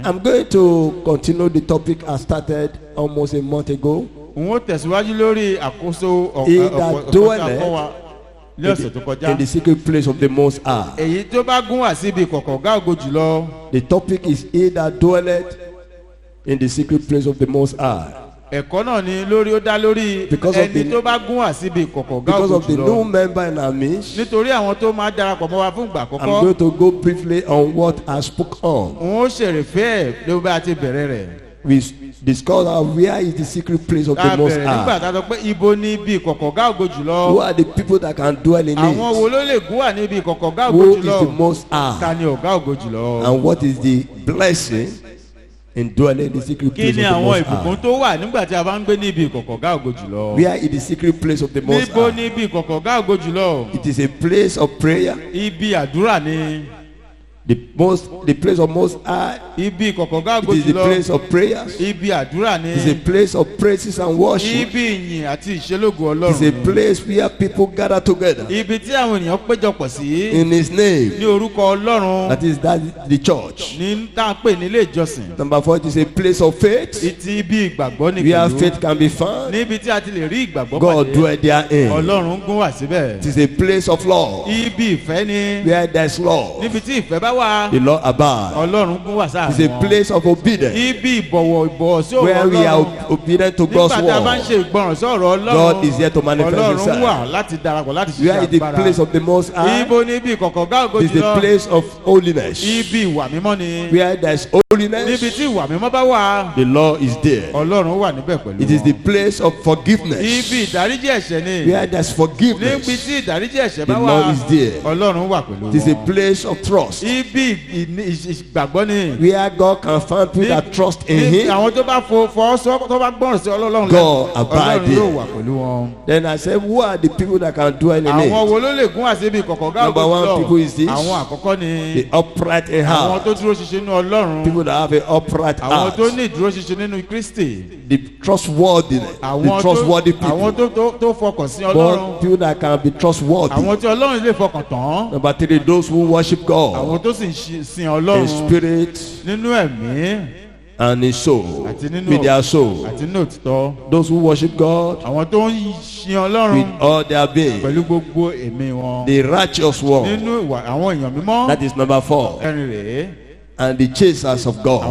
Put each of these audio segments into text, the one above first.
I'm going to continue the topic I started almost a month ago. In the secret place of the Most High. The topic is he that dwelleth in the secret place of the Most High. Because of the new member in our midst, I'm going to go briefly on what I spoke on. We discover where is the secret place of the Most High. Who are the people that can dwell in it? Who is the Most High? And what is the blessing in dwelling in the secret place of the Most High? Where is the secret place of the Most High? It is a place of prayer. The place of Most High. It is the place of prayers. It is a place of praises and worship. It is a place where people gather together in His name. That is the church. Number 4, it is a place of faith where faith can be found. God dwells therein. It is a place of love where there is love. The Lord abides. It's a place of obedience where we are obedient to God's word. God is here to manifest Himself. Where is the place of the Most High? It's the place of holiness. Where there is holiness, the Lord is there. It is the place of forgiveness. Where there is forgiveness, the Lord is there. It is a place of trust. Where God can find people that trust in Him, God abides there. Then I said, who are the people that can dwell in it? Number 1 people is this: the upright in heart. People that have an upright heart. The trustworthy people. But people that can be trustworthy. Number 3, those who worship God in spirit and in soul, with their soul. Those who worship God with all their being, the righteous one. That is number 4. And the chasers of God.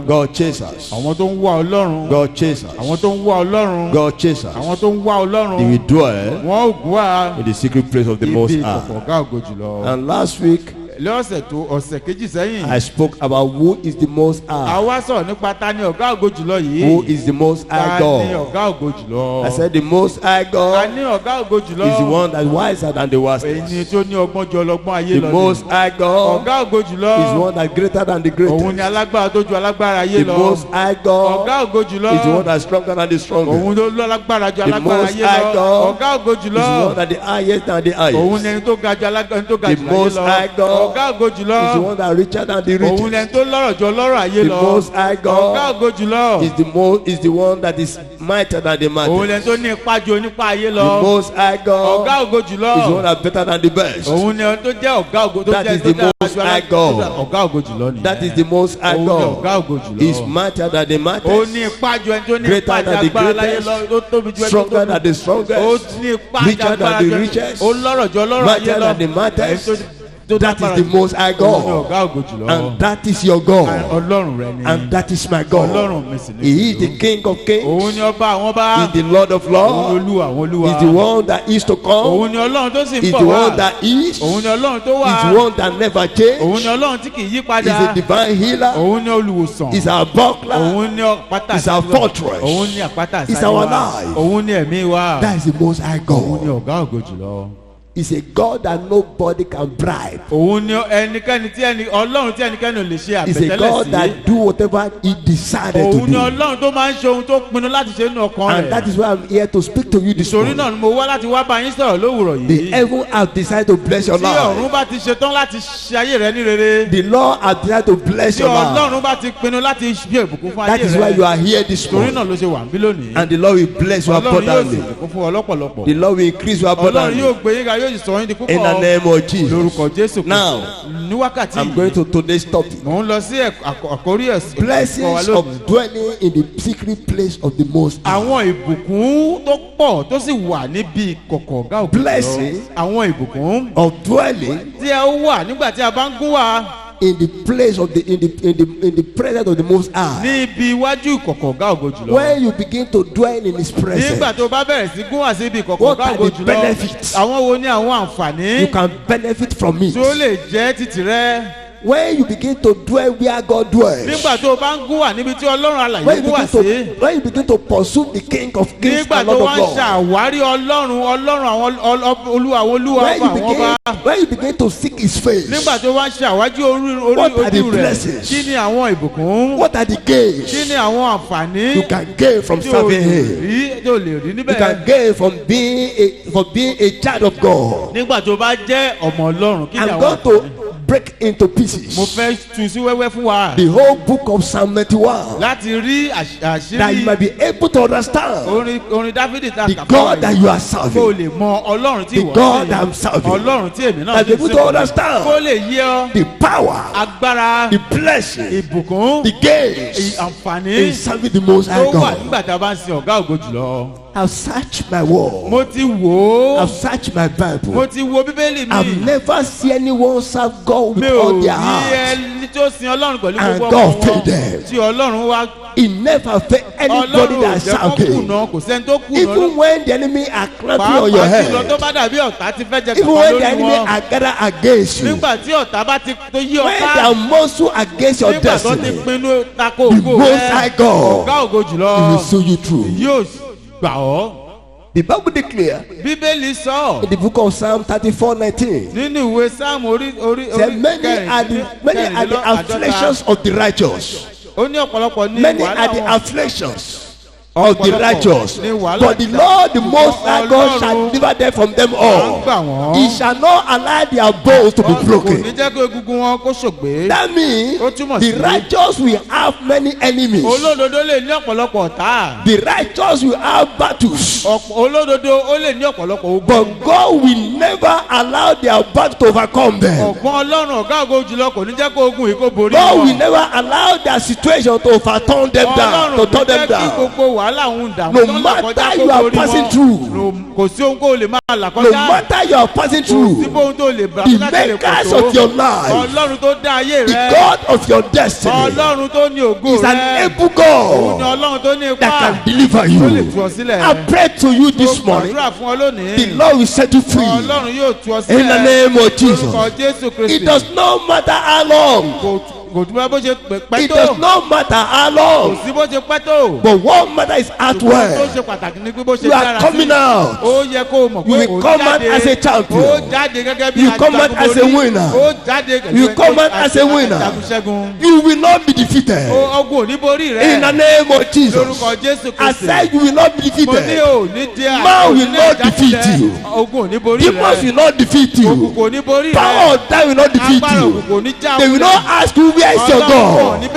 God chases. God chases. God chases. They will dwell in the secret place of the Most High. And last week I spoke about who is the Most High. Who is the Most High God? I said the Most High God is the one that is wiser than the wisest. The Most High God is the one that is greater than the greatest. The Most High God is the one that is stronger than the strongest. The Most High God is the one that is highest than the highest. The Most High God is the one that is richer than the richest. The Most High God is the one that is mightier than the mightiest. The Most High God is the one that is better than the best. That is the Most High God. That is the Most High God. He is mightier than the mightiest, greater than the greatest, stronger than the strongest, richer than the richest, mightier than the mightiest. That is the Most High God, and that is your God, and that is my God. He is the King of Kings. He is the Lord of Lords. He is the one that is to come. He is the one that is. He is the one that never changes. He is a divine healer. He is our buckler. He is our fortress. He is our life. That is the Most High God. Is a God that nobody can bribe. Is a God that do whatever He decided to do. And that is why I'm here to speak to you this morning. The heaven has decided to bless your life. The Lord has decided to bless your life. That is why you are here this morning. And the Lord will bless you abundantly. The Lord will increase you abundantly. In the name of Jesus. Now, I'm going to today's topic. Blessings of dwelling in the secret place of the Most High. Blessings of dwelling in the place of the in the presence of the Most High. When you begin to dwell in His presence, what are the benefits? You can benefit from it. When you begin to dwell where God dwells, when you begin to pursue the King of Kings and Lord of Lords, when you begin to seek His face, what are the blessings? What are the gains you can gain from serving Him? You can gain from being a child of God. I'm going to break into pieces the whole book of Psalm 91, that you might be able to understand the God that you are serving, the God that I'm serving, that you be able to understand the power, the blessing, the gains in serving the Most High God. I've searched my word. I've searched my Bible. I've never seen anyone serve God with all their heart, and God failed them. He never failed anybody that served Him. Even when the enemy are clapping on your head, even when the enemy are gathered against you, when they are muscle against your destiny, the Most High God, He will see you through. The Bible declares in the book of Psalm 34:19, that many are the afflictions of the righteous. Many are the afflictions of the righteous, but the Lord, the Most High God, shall deliver them from them all. He shall not allow their bones to be broken. That means the righteous will have many enemies. The righteous will have battles, but God will never allow their battle to overcome them. God will never allow their situation to overturn them down, to turn them down. No matter you are passing through, no matter you are passing through, the makers of your life, the God of your destiny, is an able God that can deliver you. I pray to you this morning, the Lord will set you free in the name of Jesus. It does not matter how long, it does not matter how long, but what matters is outward. You are coming out. You will come out as a champion. You come out as a winner. You come out as a winner. You will not be defeated in the name of Jesus. I said you will not be defeated. Man will not defeat you. Demons will not defeat you. Power of time will not defeat you. They will not ask you where is your God. I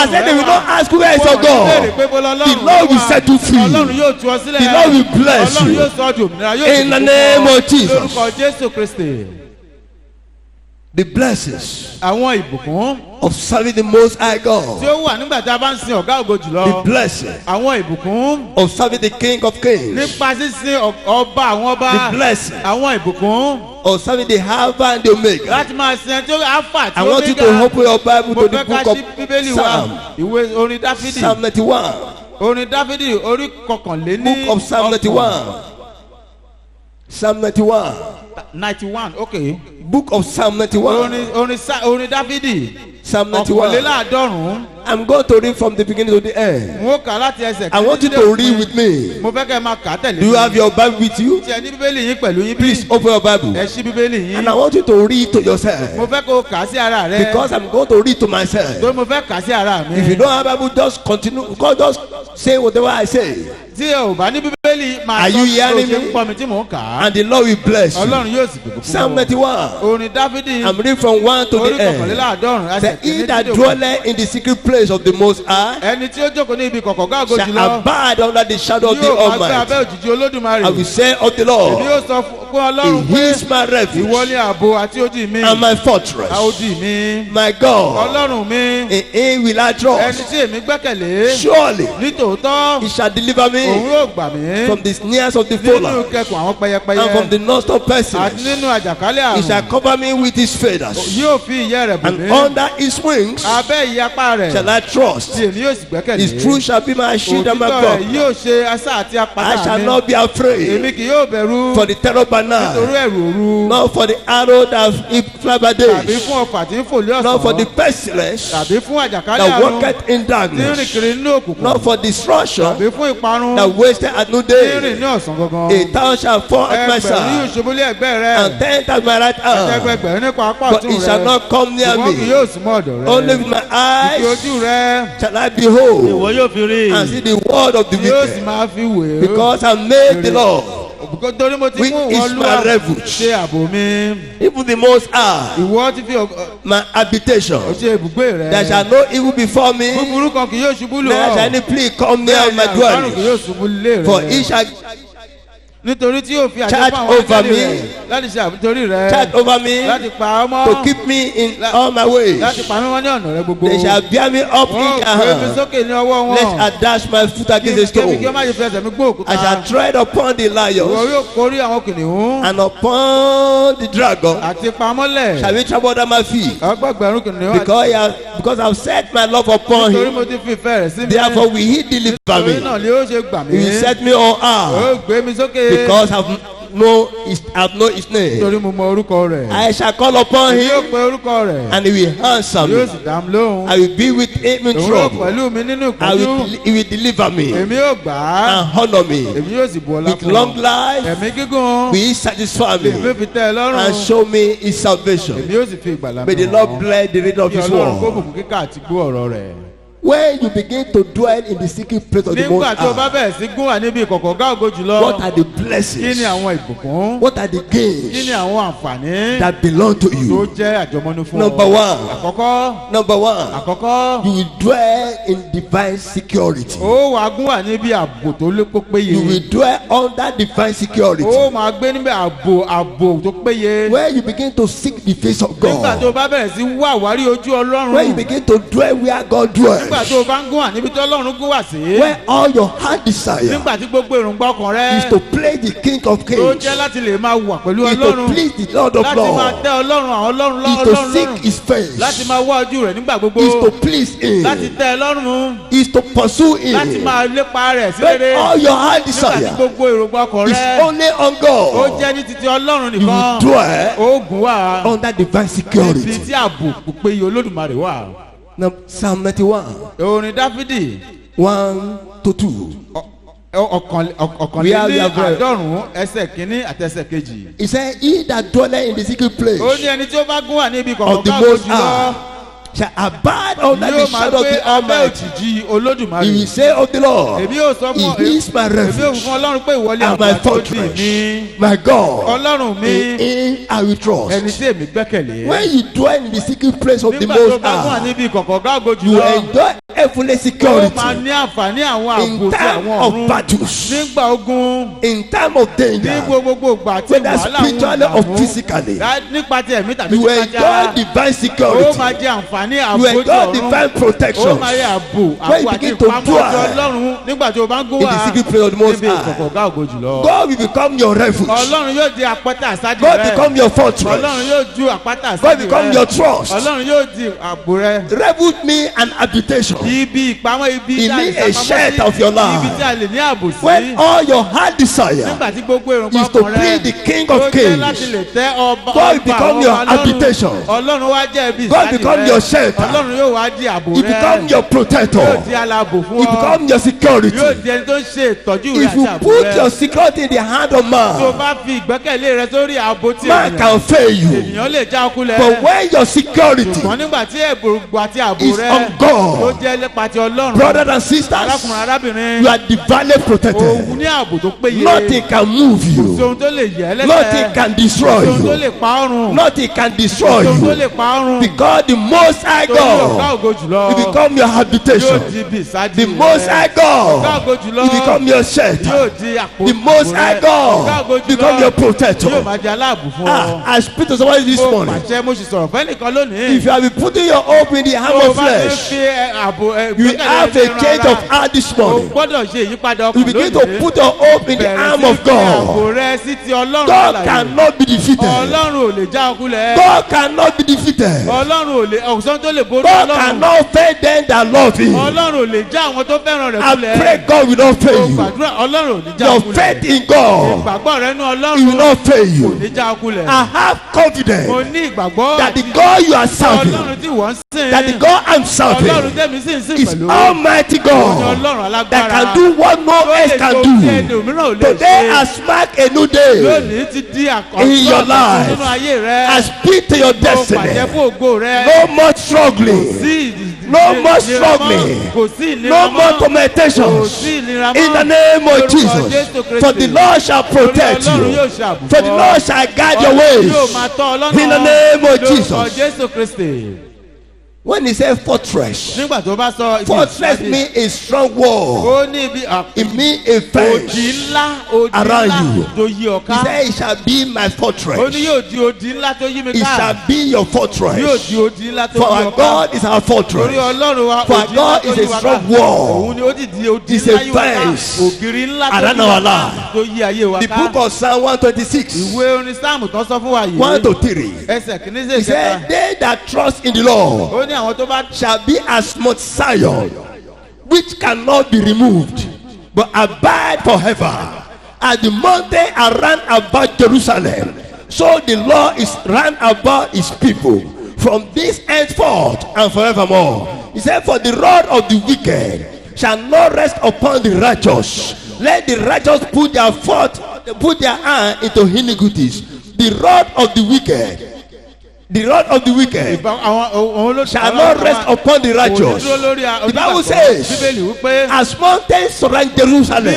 said they will not ask you where is your God. The Lord will set you free. The Lord will bless you in the name of Jesus. The blessings of serving the Most High God. The blessing of serving the King of Kings. The blessing of serving the Alpha and the Omega. I want you to open your Bible to the book of Psalm 91. Book of Psalm 91. Psalm 91. 91, okay. Book of Psalm 91. Psalm 91. I'm going to read from the beginning to the end. I want you to read with me. Do you have your Bible with you? Please open your Bible. And I want you to read to yourself, because I'm going to read to myself. If you don't have Bible, just continue. God, just say whatever I say. Are you hearing me? And the Lord will bless you. Psalm 91. I'm reading from 1 to the end. Say, he that dwelleth in the secret place of the Most High shall abide under the shadow of the Almighty. I will say of the Lord, pé Ọlọ́run pé He is my refuge. ìwọ ni ààbò àti odi mi. And my fortress. Odi mi. My God. Ọlọ́run mi. In Him will I Ẹni trust. tí èmi gbẹ́kẹ̀lé. Surely Nítòótọ́. He shall deliver Òun me yóò gbà mí. from the snares of the Nínú fowler kẹkùn àwọn pẹyẹpẹyẹ. and from the noisome Àti pestilence. nínú àjàkálẹ̀ He àrùn. shall cover me with His feathers. Yóò fi ìyẹ́ rẹ̀ bò And mí. under His wings Abẹ́ ìyapa rẹ̀. shall I trust. Tí èmi yóò sì gbẹ́kẹ̀lé. His truth shall be my shield and my Òtítọ́ rẹ̀ buckler. yóò ṣe asá àti I apáta shall mi. not be Èmi afraid kì yóò bẹ̀rù. for the terror by Nítorí night, ẹ̀rù òru. nor for the arrow that fly by Tàbí day, fún ọfà tí ń fò lé nor for the ọ̀sán. pestilence Tàbí fún àjàkálẹ̀ that àrùn. walketh in Tí ń rìn darkness, kiri nínú òkùnkùn. nor for destruction Tàbí fún ìparun. that wasteth at Tí ń rìn noonday. ní ọ̀sán gangan. A thousand shall fall at my Ẹgbẹ̀rún yóò side, ṣubú lé ẹgbẹ́ rẹ̀. and 10 at my right hand, Ẹgbẹ̀gbẹ̀rún nípa apá but ọ̀tún it shall rẹ̀. not come near Ṣùgbọ́n kì me. yóò súnmọ́ ọ̀dọ̀ rẹ̀. Only with my Kí eyes ojú rẹ̀. shall I ìwọ behold yóò fi rí. and see the word of the Yóò sì wicked, máa fi wè é. because I made the Lord, Torí mo ti which mú is ìwọ my Olúwa refuge, ṣe ààbò mi. even the Most High, Ìwọ ti fi my habitation. ṣe ibùgbé rẹ̀. There shall no evil befall me, Búburú kan kì yóò ṣubú lù neither shall ọ́. any plague come near Bẹ́ẹ̀ ni my àrùn kì dwelling. yóò ṣubú lé For he rẹ̀. shall Nítorí tí yóò fi àjọ charge fún àwọn over áńgẹ́lì me. rẹ̀ láti ṣe àbítorí rẹ̀. charge over me Láti pa ọ́ mọ́. to keep me in all my ways. Láti pa mí wọ́n ní ọ̀nà rẹ̀ gbogbo. They shall bear me up in Wọ́n their gbé mi hand, sókè ní ọwọ́ wọn. lest I dash my foot against a Kémi kí ó stone. má ṣe fẹsẹ̀ mi gbó òkúta. I shall tread upon the Ìwọ lions yóò korí àwọn kìnìún. and upon the dragon Àti pamọ́lẹ̀. shall be trampled under my feet. Ọgbọ̀gbẹ̀rún kìnìún. Because I have set my love upon Nítorí him, mo ti fi ìfẹ́ rẹ̀ sí mi. therefore will he deliver Torí me. náà ni ó ṣe gbà He mí. will set me on high, Ó gbé mi sókè. because I have known his name. Nítorí mo mọ orúkọ rẹ̀. I shall call upon Èmi yóò him, pe orúkọ rẹ̀. and he will answer Yóò me. sì dá mi lóhùn. I will be with him in Òun yóò trouble. pẹ̀lú mi nínú I ìpọ́njú. will, he will deliver me Èmi yóò gbà á. and honor me. Èmi yóò sì bu ọlá With fún long ọ. life Ẹ̀mí gígùn. will he satisfy Èmi me fi tẹ́ ẹ lọ́rùn. and show me his salvation. Èmi yóò sì fi ìgbàlà May the hàn Lord ọ́. bless the reading of Kí his Ọlọ́run kó word. bùkún kíkà àti gbọ́ ọ̀rọ̀ rẹ̀. When you begin to dwell in the secret place of the Most Nígbà tí o bá High, bẹ̀rẹ̀ sí gún wà níbi ìkọ̀kọ̀ ọ̀gá ògo jùlọ. what are the Kí ni blessings? àwọn ìbùkún? What are the Kí ni gains àwọn àǹfààní that belong to tó you? jẹ́ àjọmọ́nú fún ọ? Number one. Àkọ́kọ́. Number one, Àkọ́kọ́. you will dwell in divine security. Ó wàá gún wà níbi ààbò tó lé péye. You will dwell under divine security. Ó máa gbé níbẹ̀ ààbò tó péye. When you begin to seek the face of Nígbà tó o God, bá bẹ̀rẹ̀ sí wá àwárí ojú Ọlọ́run. when you begin to dwell where God Nígbà dwells, tó o bá ń gún wà níbi tí Ọlọ́run gún wà sí. where all your heart desire Nígbà tí gbogbo èròǹgbà ọkàn rẹ. is to play the King of Tó Kings, jẹ́ láti lè máa wà pẹ̀lú is to Ọlọ́run. please the Lord of Láti máa Lords, tẹ́ Ọlọ́run àwọn Ọlọ́run is to Ọlọ́run seek lọ́rùn. His face, Láti máa wá ojú rẹ̀ nígbà gbogbo. is to please Láti Him, tẹ́ ẹ lọ́rùn. is to pursue Láti Him. máa lépa rẹ̀ sí When rere. all your heart Nígbà tí desire gbogbo èròǹgbà ọkàn is rẹ. only on Ó God, jẹ́ ní titi Ọlọ́run you will nìkan. dwell Oògùn wà. under divine Ibi security. tí ààbò péye Olódùmarè wà. Now, Psalm 91, Orin Dáfídì 1-2. ọ̀kànléní àádọ́rùn-ún ẹsẹ̀ kínní àti ẹsẹ̀ kejì. He said, he that dwelleth in the secret place Ó ní ẹni tí ó bá gún wà níbi of kọ̀ọ̀kan the káàkó Most jùlọ. High shall abide under the Yóò máa shadow of gbé the abẹ́ Almighty. òjìji Olódùmarè. He will say of the Lord, Èmi yóò sọ fún He is my èmi yóò refuge fún Ọlọ́run pé ìwọlé and my àgbà tó dì fortress, mí. my God. Ọlọ́run mi, In Him I will ẹni trust. tí èmi gbẹ́kẹ̀lé. When you dwell in the secret place of the Nígbà tó Most bá gún wà High, níbi kọ̀ọ̀kan káàkó you jùlọ. enjoy heavenly Ó security máa ní àǹfààní àwọn ààbò in tí time àwọn of ọ̀run. battles, Nígbà ogun. in time of Ní danger, gbogbo ìgbà tí whether wàhálà ń spiritually or dààmú. physically. Nípa ti ẹ̀mí tàbí You nípa ti ara. enjoy divine Ó security. máa jẹ àǹfààní You ààbò tí enjoy ọ̀run. divine Ó protection máa yẹ ààbò When you àti begin to ìpamọ́ dwell ọjọ́ Ọlọ́run nígbà tí o bá ń gún in wá the secret place of the Most níbi High. ìkọ̀kọ̀ ọ̀gá ògo jùlọ. God will become your refuge. Ọlọ́run yóò di àpáta àsádì God rẹ. become your fortress. Ọlọ́run yóò ju àpáta God àsádì become rẹ. your trust. Ọlọ́run yóò di ààbò rẹ. Refuge me an habitation. Ibi ìpamọ́ ibi He tí a lè need a sàpamọ́ shelter of sí. your life. Ibi tí a lè ní ààbò sí. When all your heart desire Nígbà tí gbogbo èròǹgbà is to ọkàn rẹ please the King ó of jẹ́ Kings. láti lè tẹ́ ọba God ọba become àwọn your ọba lọ́rùn. habitation. Ọlọ́run wá jẹ́ ibi God ìsádi become rẹ. your shelter. Ọlọ́run yóò wá di ààbò He rẹ. become your Yóò protector. di aláàbò fún He ọ. become your security. Yóò di ẹni tó ń ṣe ìtọ́jú rẹ If àti you ààbò put rẹ. your security in the hand of Tó o man, bá fi ìgbẹ́kẹ̀lé rẹ sórí ààbò tí man can fail you. ènìyàn lè já ọkùnrin. But when your security Ṣùgbọ́n nígbà tí ẹ̀bùrùgbò àti ààbò is rẹ on tó God, jẹ́ jẹ́ lépa ti Ọlọ́run. Brothers and sisters, arákùnrin arábìnrin. you are divinely protected. òun ní ààbò tó péye. Nothing can move you. ohun tó lè yẹ ẹlẹ́sẹ̀. Nothing can destroy ohun tó you. lè pa ọrùn. Nothing can destroy ohun tó you. lè pa ọrùn. Because the Most High torí ọ̀gá God ògo jùlọ. will become your habitation. yóò di ibi ìsádi The rẹ. Most High ọ̀gá God ògo jùlọ. will become your shelter. yóò di àpò. The Most High ọ̀gá God ògo jùlọ. become your yóò protector. máa jẹ aláàbò fún ọ. I speak to somebody this mo morning. pàṣẹ mo sì sọ̀rọ̀ fẹ́ nìkan lónìí. If you have been putting your hope in the arm tó o of bá ti flesh, fi ààbò you have a change of heart this o morning. gbọ́dọ̀ ṣe ìyípadà You ọkàn begin lónìí. to put your hope in the arm of ààbò God. rẹ sí ti Ọlọ́run God alààyè. cannot be defeated. Ọlọ́run ò lè já ọkùnrin. God cannot be defeated. Ọlọ́run ò lè ọ̀sán tó lè borí God Ọlọ́run. cannot fail them that love Him. Ọlọ́run ò lè já àwọn tó fẹ́ràn rẹ̀ I kulẹ̀. pray God will not fail you. gbàdúrà Ọlọ́run ò ní já Your ọkùnrin. faith in God, ìgbàgbọ́ rẹ nú He will Ọlọ́run not fail kò you. ní já ọkùnrin. I have confidence mo ní ìgbàgbọ́ that the God you are serving, Ọlọ́run tí wọ́n ń sìn. that the God I'm Ọlọ́run serving tẹ̀mí sì ń sìn is pẹ̀lú. Almighty Ní God Ọlọ́run that alágbára. can do what no tó else lè can tó tí do. ẹlòmíràn ò lè Today ṣe. has marked a new day. lónìí ti di In your àkọ́kọ́ life. nínú ayé rẹ. I speak to your mo pàṣẹ destiny. fún ògo rẹ. No more struggling. sí No more ìnira struggling. mọ́. kò sí ìnira No mọ́. more kò tormentations. sí ìnira mọ́. In the name of Lórúkọ Jesus. Jésù Kristi. For the Lord shall protect Ọlọ́run you. yóò ṣàbùkù For the ọ. Lord shall guide your Ọlọ́run ways. yóò máa tọ́ ọ lọ́nà. In the name of Lórúkọ Jesus. Jésù Kristi. When he said fortress, nígbà tó bá sọ ibi fortress ìsádi, means a strong wall. ó ní ibi It means a òdì fence. ńlá around you. tó yí ọ He ká. said, it shall be my ó ní fortress. yóò di òdì ńlá tó yí mi It ká. shall be your yóò fortress. di òdì ńlá tó For yí our ọ ká. God is our torí fortress. Ọlọ́run wa For òdì ńlá God tó is yí a wa strong ká. wall. òun ni ó ti di òdì It's ńlá a yí wa ká. fence ògiri ńlá tó around yí wa our ká. life. tó yí ayé wa The ká. book of Psalm 126, ìwé orin sáàmù tó sọ fún wa yìí. 1 to 3. ẹsẹ̀ kìíní sí He ìkẹta. said, they that trust in the Lord ó ní àwọn tó bá shall be as Mount Zion, which cannot be removed, but abide forever. As the mountain around about Jerusalem, so the Lord is round about his people, from this henceforth and forevermore. He said, for the rod of the wicked shall not rest upon the righteous. Let the righteous put their hand into iniquities. The rod of the wicked, the rod of the wicked shall not rest upon the righteous. The Bible says, as mountains surround Jerusalem,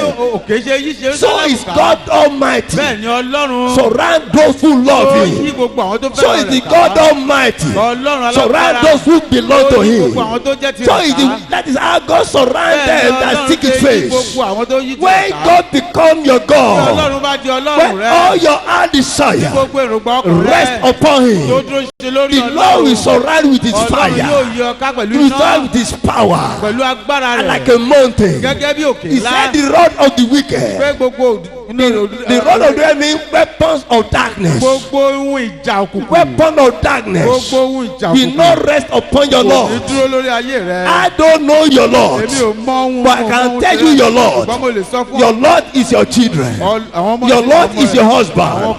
so is God Almighty surround those who love Him. So is the God Almighty surround those who belong to Him. So is that is how God surround them that seek His face. When God become your God, when all your heart desire rest upon Him, the Lord will surround with His fire. He will surround with His power. And like a mountain. He said the rod of the wicked. The rod of the wicked means weapons of darkness. Weapon of darkness will not rest upon your Lord. I don't know your Lord, but I can tell you your Lord. Your Lord is your children. Your Lord is your husband.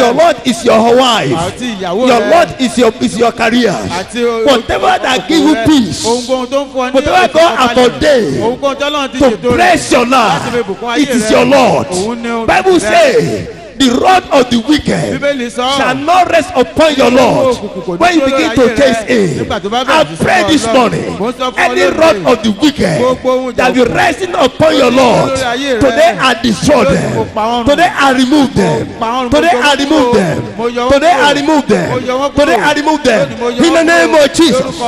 Your Lord is your wife. Your Lord is your career. Whatever that give you peace, whatever God has ordained to bless your life, it is your Lord. Bible says the rod of the wicked shall not rest upon your Lord. When you begin to taste it, I pray this morning, any rod of the wicked that will resting upon your Lord, today I destroy them. Today I remove them. Today I remove them. Today I remove them. Today I remove them. In the name of Jesus.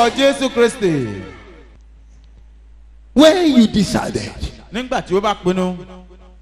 When you decided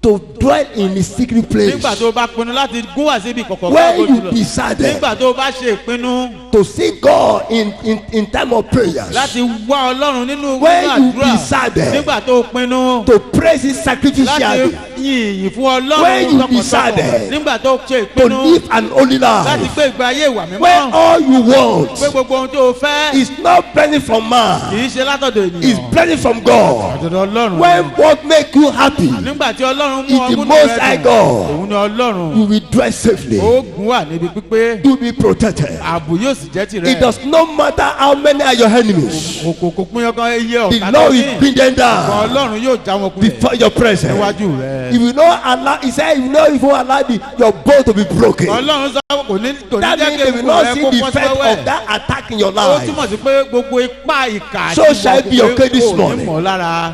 to dwell in the secret place, nígbà tó bá pinnu láti gún wá síbi kọ̀kọ̀ when you decided nígbà tó bá ṣe ìpinnu to see God in time of prayers, láti wá Ọlọ́run nínú when you àdúrà decided nígbà tó pinnu to praise Him sacrificially, láti yìnyín fún Ọlọ́run when you decided nígbà tó ṣe to ìpinnu live an holy láti life, gbé ìgbé ayé ìwà when mímọ́ all you pé want gbogbo ohun tó o fẹ́ is not blessing from kì man, í ṣe látọ̀dọ̀ is ènìyàn blessing from God. àtọ̀dọ̀ Ọlọ́run When what make you happy nígbà tí Ọlọ́run mú is the ọmúnú Most High rẹ dùn God, òun ni Ọlọ́run you will dwell safely. oògùn wà níbi pípé You will be protected. ààbò yóò sì jẹ́ tirẹ̀ It does not matter how many are your enemies. kò pín ọkàn iye The ọ̀tá Lord tó will ní bring them down Ọlọ́run yóò já wọn kulẹ̀ before your presence. níwájú rẹ̀. He will not allow. He said he will not even allow your bone to be broken. Ọlọ́run sọ kò ní That means they will not see the effect of that attack in your life. Ó túmọ̀ sí pé gbogbo ipá ìkà So shall it be okay this morning.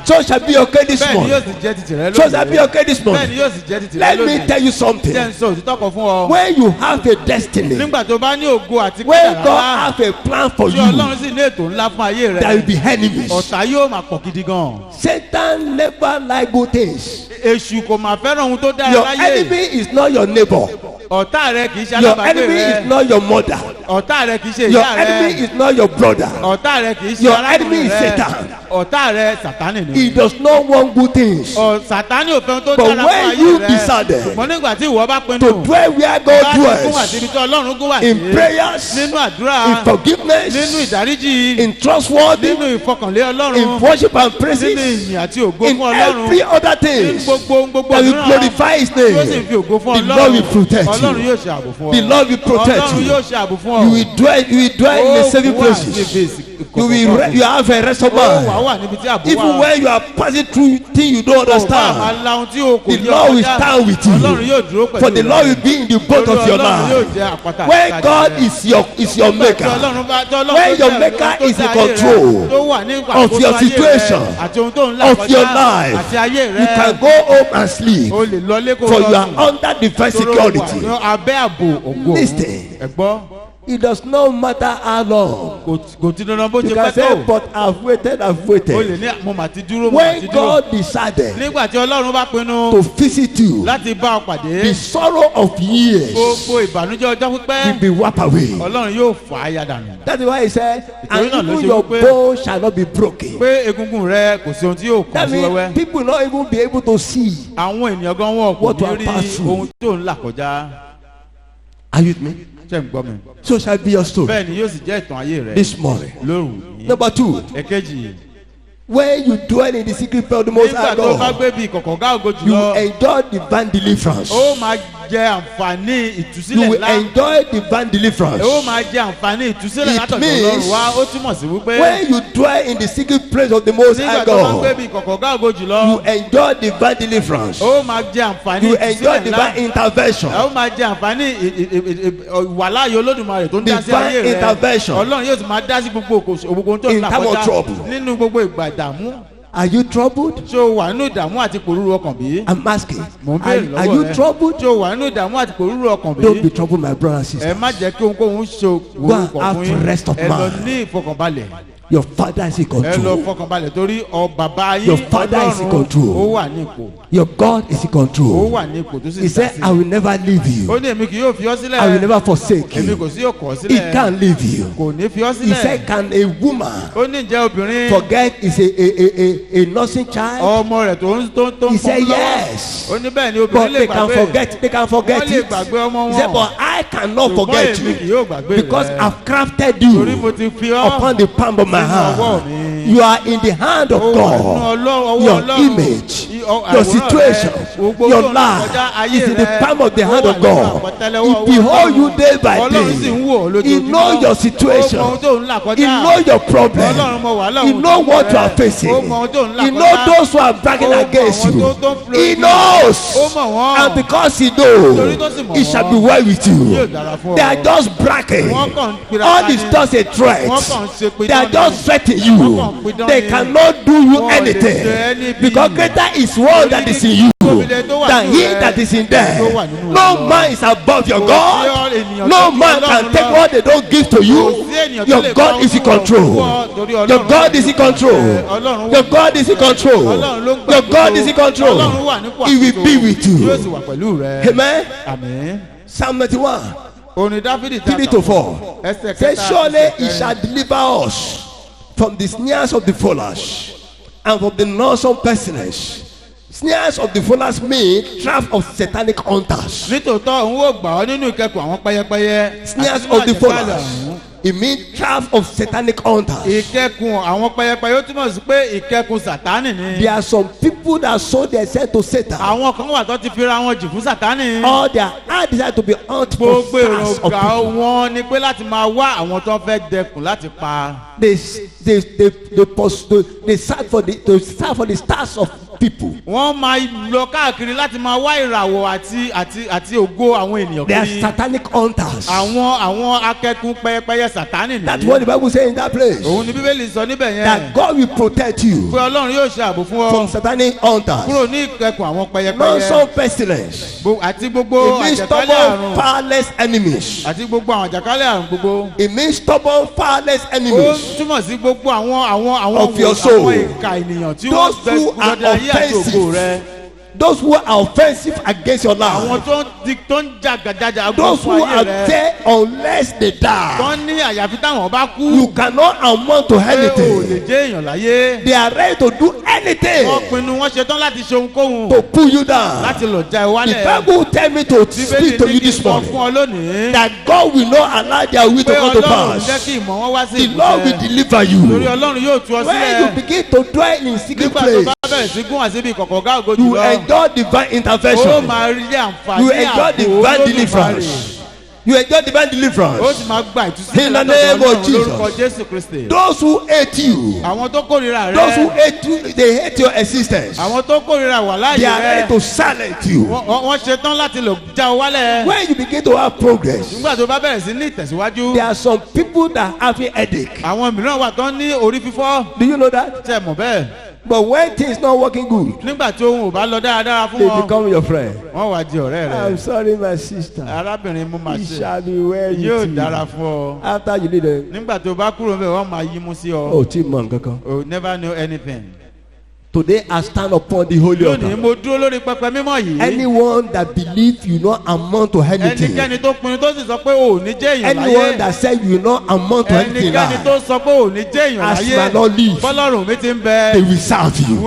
So shall it be okay this morning. So shall it be okay this morning. Let me tell you something. When you have a destiny, when God has a plan for you, there will be enemies. Satan never like good things. Your enemy is not your neighbor. Your enemy is not your mother. Your enemy is not your brother. Your enemy is Satan. He does not want good things. But when you decided to dwell where God dwells, in prayers, in forgiveness, in trustworthiness, in worship and praises, in every other thing that will glorify His name, the Lord will protect you. The Lord will protect you. You will dwell in the saving places. You have a rest of mind. Even when you are passing through things you don't understand, the Lord will stand with you. For the Lord will be in the boat of your life. When God is your maker, when your maker is in control of your situation, of your life, you can go home and sleep. For you are under divine security. Listen. It does not matter how long. You can say, but I've waited. When God decided to visit you, the sorrow of years will be wiped away. That's why He said, and even your bone shall not be broken. That means people will not even be able to see what you have passed through. Are you with me? So shall be your story this morning. Number 2, when you dwell in the secret place of the Most High God, you will enjoy divine deliverance. You will enjoy divine deliverance. It means when you dwell in the secret place of the Most High God, you enjoy divine deliverance. You enjoy divine intervention. Divine intervention in time of trouble. Are you troubled? I'm asking. Are you troubled? Don't be troubled, my brother and sister. Go and have rest of mind. Your father is in control. Your father is in control. Your God is in control. He said, I will never leave you. I will never forsake you. He can't leave you. He said, can a woman forget is a nursing child? He said, yes. But they can forget. They can forget it. He said, but I cannot forget you because I've crafted you upon the palm of my hand. You are in the hand of God. Your image, your situation, your life is in the palm of the hand of God. He behold you day by day. He knows your situation. He knows your problem. He knows what you are facing. He knows those who are bragging against you. He knows. And because He knows, it shall be well with you. They are just bragging. All is just a threat. They are just threatening you. They cannot do you anything, because greater is one that is in you than he that is in them. No man is above your God. No man can take what they don't give to you. Your God is in control. Your God is in control. Your God is in control. Your God is in control. He will be with you. Amen. Psalm 91 3-4 says, surely He shall deliver us from the snares of the foolish and from the noisome pestilence. Snares of the foolish mean trap of satanic hunters. Snares of the foolish, it means trap of satanic hunters. There are some people that sold themselves to Satan. All their heart desire to be hunt for stars of people. they search for the stars of people. Wọ́n máa lọ káàkiri láti máa wá ìràwọ̀ àti ògo àwọn ènìyàn kiri. They are satanic hunters. Àwọn akẹ́kùn pẹ́yẹpẹ́yẹ Sátánì nìyí. That's what the Bible say in that place. Òun ni Bíbélì sọ níbẹ̀ yẹn. That God will protect you. Pé Ọlọ́run yóò ṣe ààbò fún ọ. From satanic hunters. Kúrò ní ìkẹ́kùn àwọn pẹ́yẹpẹ́yẹ. Non-some pestilence. Àti gbogbo àjàkálẹ̀ àrùn. Powerless enemies. Àti gbogbo àwọn àjàkálẹ̀ àrùn gbogbo. It means stubborn, powerless enemies. Ó túmọ̀ sí gbogbo àwọn of your soul. Àwọn ìka ènìyàn tí wọ́n gbẹ gbọdọ̀ ayé àti ògo rẹ. Those who are offensive against your life. Àwọn tó ń jàgàjàgà those who fún ayé are rẹ. there unless they die. Tó ní àyàfi táwọn bá kú. You cannot amount to anything. Ò lè jẹ́ èèyàn láyé. They are ready to do anything. Wọ́n pinnu wọ́n ṣetán láti ṣe ohunkóhun. To pull you down. Láti lọ já ẹ wálẹ̀. The Bible tell me to speak to you this morning. That God will not allow their will to come to pass. The Lord will deliver you. When you begin to dwell in secret place. You enjoy divine intervention. You enjoy divine deliverance. You enjoy divine deliverance. In the name of Jesus. Those who hate you. Those who hate you, they hate your existence. They are ready to silence you. When you begin to have progress, there are some people that have a headache. Do you know that? But when things not working good, they become your friend. I'm sorry, my sister. It shall be well with you. After you leave them, oh, never know anything. Today I stand upon the holy altar. Anyone that believes you not amount to anything. Anyone that says you not amount to anything now. As my Lord lives, they will serve you. They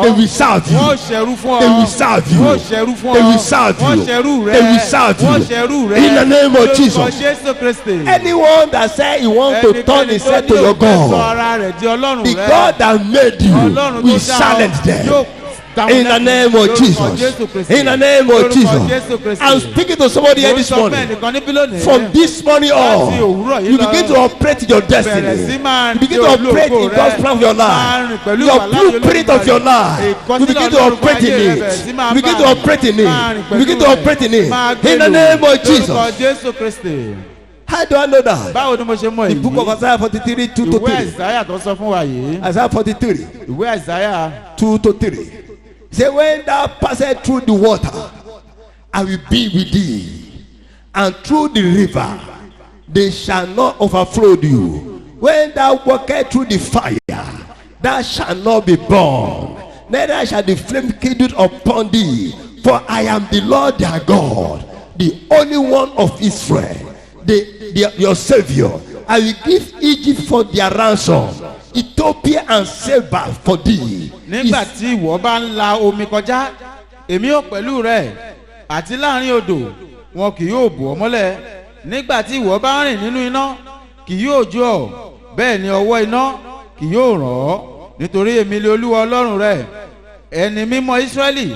will serve you. They will serve you. They will serve you. They will serve you. In the name of Jesus. Anyone that says he wants to turn himself to your God, the God that made you, we silence them. In the name of Jesus. In the name of Jesus. I'm speaking to somebody here this morning. From this morning on, you begin to operate your destiny. You begin to operate in God's plan of your life. Your blueprint of your life. You begin to operate in it. You begin to operate in it. You begin to operate in it. In the name of Jesus. How do I know that? The book of Isaiah 43, 2 to 3. Isaiah 43, 2 to 3. Say, when thou passest through the water, I will be with thee, and through the river, they shall not overflow you. When thou walkest through the fire, thou shalt not be burned, neither shall the flame kindle upon thee. For I am the Lord thy God, the only one of Israel. Your Savior. I will give Egypt for their ransom, Ethiopia and Seba for thee. Nígbà tí ìwọ bá ń la omi kọjá, èmi ò pẹ̀lú rẹ, àti láàrin odò, wọn kì yóò bò ọ́ mọ́lẹ̀. Nígbà tí ìwọ bá rìn nínú iná, kì yóò jó ọ́, bẹ́ẹ̀ ni ọwọ́ iná kì yóò ràn ọ́. Nítorí èmi ni Olúwa Ọlọ́run rẹ, ẹni mímọ́ Ísírẹ́lì,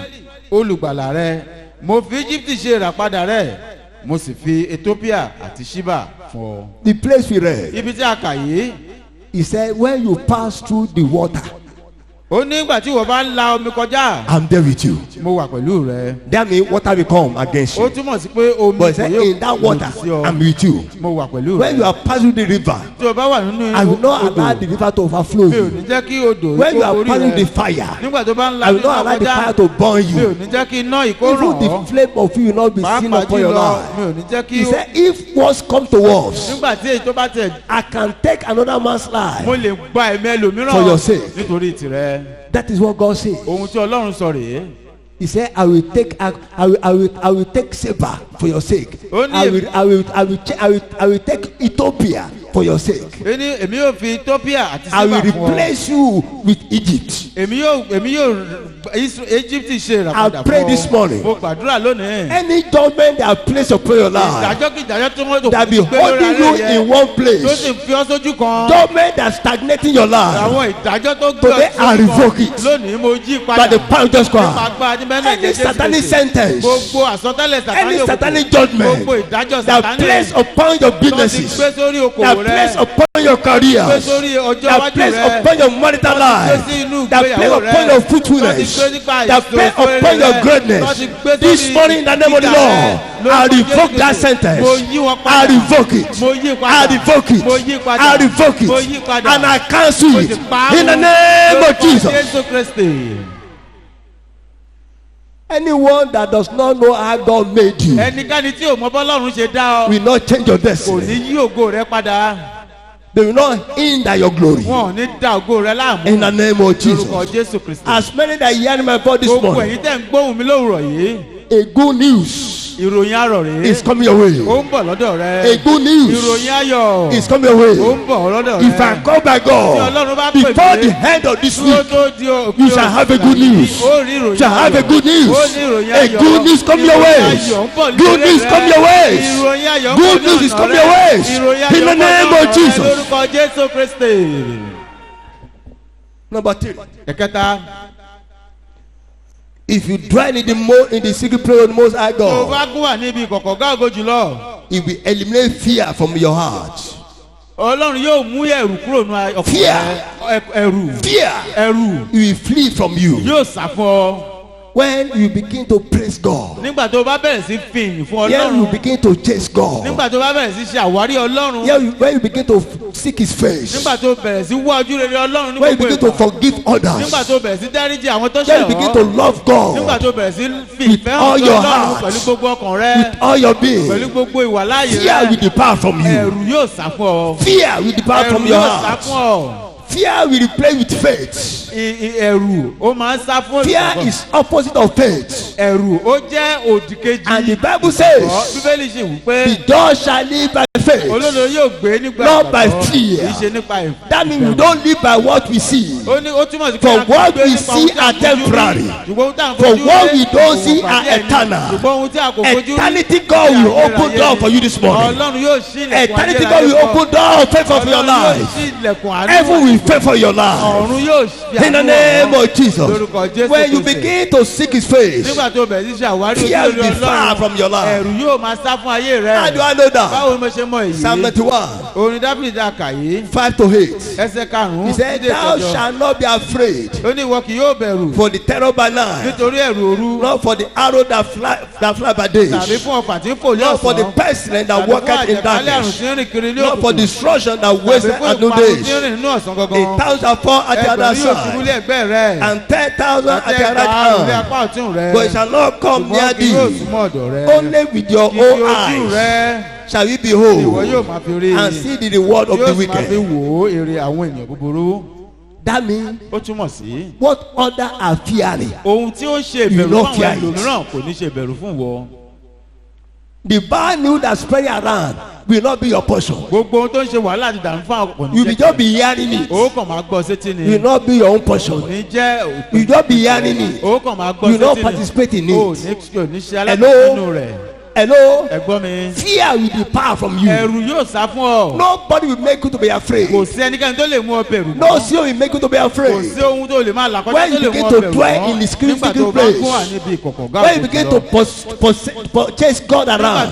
olùgbàlà rẹ. Mo fi Egypt ṣe ìràpadà rẹ. Mo sì fi Ethiopia àti Sheba fún ọ. The place we read. Ibi tí a kà yìí. He said, when you pass through the water. Ó ní ìgbà tí wọ́n bá ń la omi kọjá. I'm there with you. Mo wà pẹ̀lú rẹ. That means water will come against you. Ó túmọ̀ sí pé omi kò yóò in that water I'm with you. Mo wà pẹ̀lú rẹ. When you are passing the river. Tí o bá wà nínú odò. I will not allow the river to overflow you. Mi ò ní jẹ́ kí odò when you are passing the fire. Nígbà tó bá ń la I will not allow the fire to burn you. Mi ò ní jẹ́ kí iná ìkó ràn ọ́. Even the flame of you will not be seen upon your life. Mi ò ní jẹ́ kí. He said, if worse come to worse. Nígbà tí èyí tó bá tẹ̀. I can take another man's life. Mo lè gba ẹ̀mí ẹlòmíràn. For your sake. Nítorí tìrẹ. That is what God says. Ohun tí Ọlọ́run sọ rèé. He said, I will take Seba for your sake. I will take Ethiopia for your sake. Èmi yóò fi Ethiopia àti Seba fún ọ. I will replace you with Egypt. Èmi yóò Egypt ṣe ìràpadà fún ọ. I pray this morning. Mo gbàdúrà lónìí. Any judgment that place upon your life. Ìdájọ́ tí wọ́n tó that be holding you in one place. Tó sì fi ọ́ sójú kan. Judgment that stagnating your life. Àwọn ìdájọ́ tó gbé today I revoke it. Lónìí mo jí padà. By the power of just Christ. Any satanic sentence. Gbogbo àsọtẹ́lẹ̀ Sátánì. Any satanic judgment. Gbogbo ìdájọ́ Sátánì. That place upon your businesses. Tó ti gbé sórí okòwò rẹ. That place upon upon your career. That place upon your marital life. That place upon your fruitfulness. That place upon your greatness. This morning in the name of the Lord, I revoke that sentence. I revoke it. I revoke it. I revoke it. And I cancel it. In the name of Jesus. Anyone that does not know how God made you will not change your destiny. They will not hinder your glory. In the name of Jesus. As many that hear my voice this morning, a good news is coming your way. A good news is coming your way. If I call by God before the end of this week, you shall have a good news. You shall have a good news. A good news coming your way. Good news coming your way. Good news is coming your way. In the name of Jesus. Number 3. If you dwell in the secret place of the Most High God, it will eliminate fear from your heart. Fear will flee from you. When you begin to praise God, then you begin to chase God. When you begin to seek His face, when you begin to forgive others, when you begin to love God with all your heart, with all your being, fear will depart from you. Fear will depart from your heart. Fear will replace with faith. Fear is opposite of faith. And the Bible says, the just shall live by faith, not by fear. That means we don't live by what we see. For what we see are temporary. For what we don't see are eternal. Eternity God will open door for you this morning. Eternity God will open door of faith for your life. Heaven will favor your life. In the name of Jesus. When you begin to seek His face, fear will be far from your life. How do I know that? Psalm 91, 5 to 8. He said, thou shalt not be afraid for the terror by night, not for the arrow that fly by day, not for the pestilence that walketh in darkness, not for destruction that wasteth at noonday. 1,000 fall at the other side, and 10,000 at the right hand, but it shall not come near thee. Only with your own eyes shall we behold and see the reward of the wicked. That means what other are fearing, you not fear it. The bad news that spread around will not be your portion. You will just be hearing it. It will not be your own portion. You will just be hearing it. You will not participate in it. Hello? Fear will depart from you. Nobody will make you to be afraid. No sin will make you to be afraid. When you begin to dwell in the secret place, when you begin to chase God around,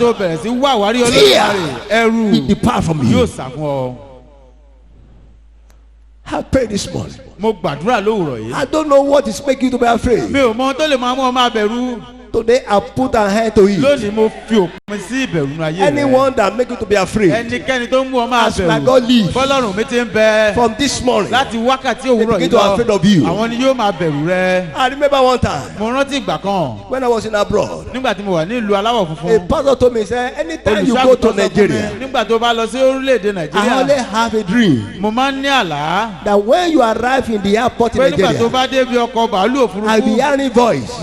fear will depart from you. I pray this morning. I don't know what is making you to be afraid. Today I put a hand to it. Anyone that make you to be afraid, as my God live, from this morning, they begin to be afraid of you. I remember one time when I was in abroad, a pastor told me, say, anytime you go to Nigeria, I only have a dream that when you arrive in the airport in Nigeria, I'll be hearing a voice.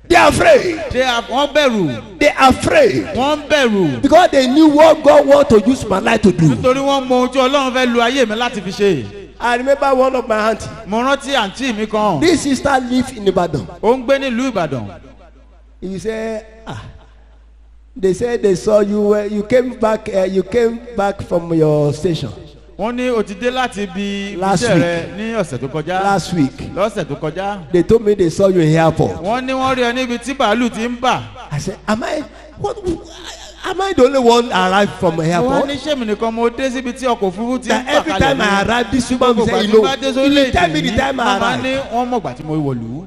They are afraid. They are afraid. Because they knew what God wanted to use my life to do. I remember one of my auntie. This sister lives in Ibadan. He said, they said they saw you. You came back from your station. Last week. They told me they saw you in the airport. I said, am I? What? Am I the only one arrived from the airport? Wọ́n ní sẹ́mi nìkan mo dé síbi tí ọkọ̀ òfurufú ti ń That every time I arrive, this woman will say, you know, tell me the time I arrive. Wọ́n mọ̀ gbà tí mo wọ̀lú.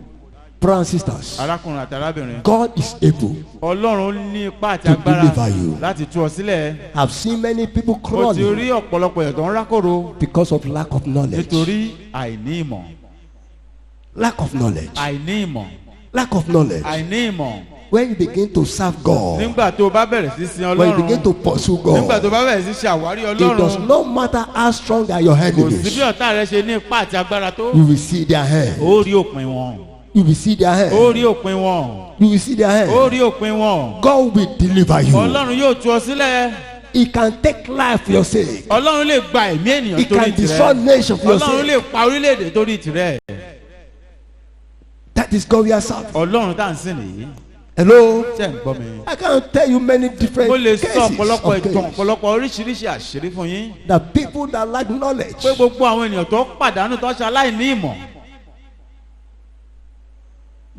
Brothers and sisters, arákùnrin àti arábìnrin. God is able. Ọlọ́run ní ipá àti agbára láti tú ọ sílẹ̀. I've seen many people crawling. Mo ti rí ọ̀pọ̀lọpọ̀ ẹ̀tọ́ ń rákòrò. Because of lack of knowledge. Nítorí àìní ìmọ̀. Lack of knowledge. Àìní ìmọ̀. Lack of knowledge. Àìní ìmọ̀. When you begin to serve God. Nígbà tó bá bẹ̀rẹ̀ sí sin Ọlọ́run. When you begin to pursue God. Nígbà tó bá bẹ̀rẹ̀ sí ṣàwárí Ọlọ́run. It does not matter how strong are your enemies. Kò sí bí ọ̀tá rẹ ṣe ní ipá àti agbára tó. You will see their hand. Ó rí òpin wọn. You will see their hand. Ó rí òpin wọn. You will see their hand. Ó rí òpin wọn. God will deliver you. Ọlọ́run yóò tú ọ sílẹ̀. He can take life for your sake. Ọlọ́run lè gba ẹ̀mí ènìyàn torí tirẹ̀. He can destroy nation for your sake. Ọlọ́run lè pa orílẹ̀-èdè torí tirẹ̀. That is God we are serving. Ọlọ́run tá à ń sìn nìyí. Hello. Ṣé ń gbọ́ mi? I can tell you many different cases. Mo lè sọ ọ̀pọ̀lọpọ̀ ìtàn ọ̀pọ̀lọpọ̀ oríṣiríṣi àṣírí fún yín. The people that lack knowledge. Pé gbogbo àwọn ènìyàn tó pàdánù tó ṣe aláìní ìmọ̀.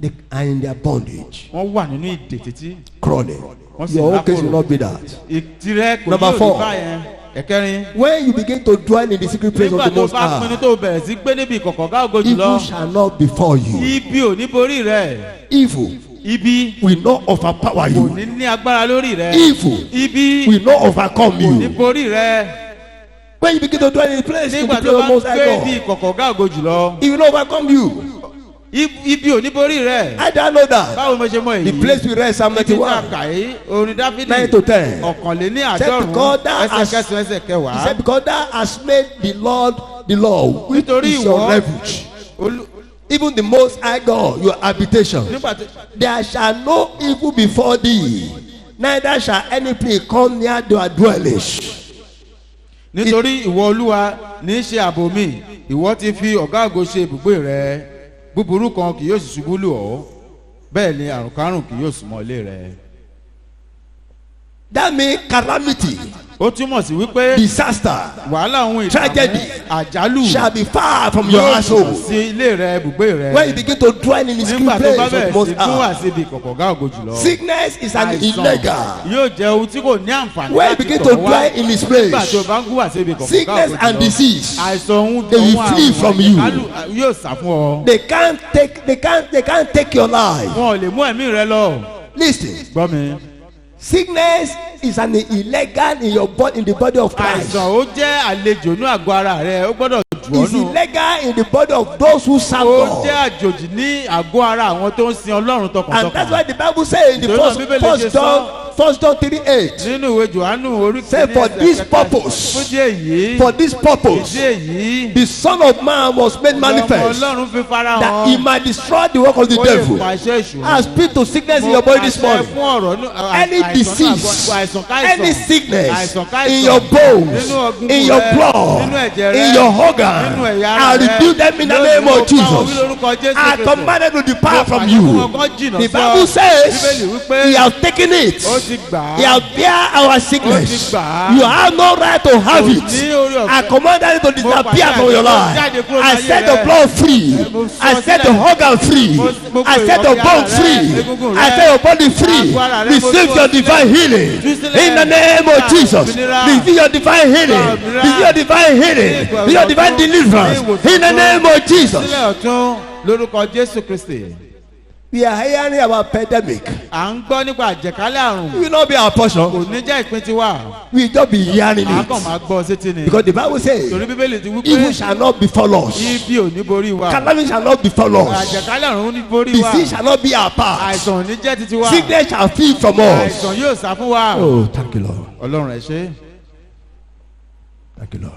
They are in their bondage. Wọ́n wà nínú ìdè títí. Crawling. Your own case will not be that. Ìtirẹ̀ kò Number 4. báyẹn. Ẹ̀kẹrin. When you begin to dwell in the secret place of the Most High. Nígbà tó bá pinnu tó bẹ̀rẹ̀ sí gbé níbi ìkọ̀kọ̀ ká ògo jùlọ. Evil shall not befall you. Ibi ò ní borí rẹ̀. Evil. Ibi. Will not overpower you. Kò ní ní agbára lórí rẹ̀. Evil. Ibi. Will not overcome you. Kò ní borí rẹ̀. When you begin to dwell in the place of the Nígbà tó bá Most High gbé God. ibi ìkọ̀kọ̀ ká ògo jùlọ. He will not overcome you. Ibi ò ní borí rẹ̀. I don't know that. Báwo mo ṣe mọ èyí? The place we read Psalm 91. Orin Dáfídì 9 to 10. ọ̀kànléní Said because thou àádọ́rùn-ún ẹsẹ̀ kẹsàn-án ẹsẹ̀ He kẹwàá. said because thou hast made the Lord the Lord, which Nítorí is your ìwọ refuge, even the Most High God, your habitation. nígbà tó There shall no evil befall thee, neither shall any plague come near thy dwelling. nítorí ìwọ Olúwa ní í ṣe ààbò mi, ìwọ ti fi ọ̀gá ògo ṣe ibùgbé rẹ, búburú kan kì yóò sì ṣubú lù ọ́, bẹ́ẹ̀ ni àrùnkárùn kì yóò súnmọ́ ilé rẹ. That means calamity, Ó túmọ̀ sí wípé disaster, wàhálà ohun tragedy àjálù shall be far from your yóò household. sí ilé rẹ ibùgbé rẹ. When you begin to dwell in the secret Nígbà tó bá place of bẹ̀rẹ̀ Most sí fún High, àṣìbí kọ̀kọ̀ gá ògo jùlọ. sickness is an illegal. Yóò jẹ́ ohun tí kò ní àǹfààní When you begin to dwell in His Nígbà place, tó bá ń gún àṣìbí kọ̀kọ̀ gá ògo jùlọ. sickness and disease, Àìsàn ohun they will flee from you. Yóò sá fún ọ. They can't take your life. Wọn ò lè mú ẹ̀mí rẹ lọ. Listen, Gbọ́ mi. sickness is an illegal in your body, in the body of Christ. Àìsàn ó jẹ́ àlejò ní àgọ́ ara rẹ, ó gbọ́dọ̀ jù ọ́ It's nù. illegal in the body of those who serve Ó God. jẹ́ àjòjì ní àgọ́ ara àwọn tó ń sin Ọlọ́run And that's why tọkàntọkàn. the Bible says in the Nítorí náà Bíbélì ṣe first John 3:8. Nínú ìwé Jòhánù orí Say kìíní for ẹsẹ̀ this kẹta, purpose. fún díẹ̀ yìí. For this purpose, Ìdí èyí. the Son of Man was made manifest, Ọlọ́run fi fara that hàn. he might destroy the work of the Ó lè devil. pàṣẹ ìṣòro. I speak to sickness in your body this morning. Mo pàṣẹ fún ọ̀rọ̀ Any àìsàn disease, náà, àìsàn any káìsàn, sickness àìsàn káìsàn, in your bones, nínú ọ̀gbun in your rẹ, blood, nínú ẹ̀jẹ̀ rẹ, in your nínú organ, ẹ̀yà I ara rẹ, rebuke them in the lónìí name mo of pa òwú Jesus. lórúkọ Jésù I Kristi. commanded to depart from Mo you. pàṣẹ fún ọkọ jìnnà The sí ọ. Bible says Bíbélì wípé he has taken it. ó ti gbà á. He has bear our sickness. Ó ti gbà á. You have no right to have Kò it. ní orí ọ̀fẹ́. I commanded it to disappear pàṣẹ from your àìsàn life. jáde kúrò I láyé set rẹ. the blood free. Mo sọ I set the sílẹ̀. organ free. Mo I pe set the ìwọ̀n bone ara rẹ, free. egungun I rẹ. set your body free. Àgọ́ ara rẹ, mo Receive tú ọ your sílẹ̀. divine healing. Tú sílẹ̀. In the name of Gba Jesus. òmìnira. Receive your divine healing. Gba òmìnira. Receive your divine healing. Receive your divine deliverance. In the name of Jesus. Sílẹ̀ ọ̀tún lórúkọ Jésù Kristi. We are hearing about pandemic. À ń gbọ́ nípa àjẹkálẹ̀ àrùn. It will not be our portion. Kò ní jẹ́ ìpín tiwa. We will just be hearing À kàn it. máa gbọ́ sétí ni. Because the Bible says, Torí Bíbélì ti wí evil pé shall not befall us. ibi ò ní borí wa. Calamity shall not befall us. Àjẹkálẹ̀ àrùn ò ní borí wa. Disease shall not be our part. Àìsàn ò ní jẹ́ titi wa. Sickness shall flee from us. Àìsàn yóò sá fún wa. Oh, thank you, Lord. Ọlọ́run ẹ ṣé. Thank you, Lord.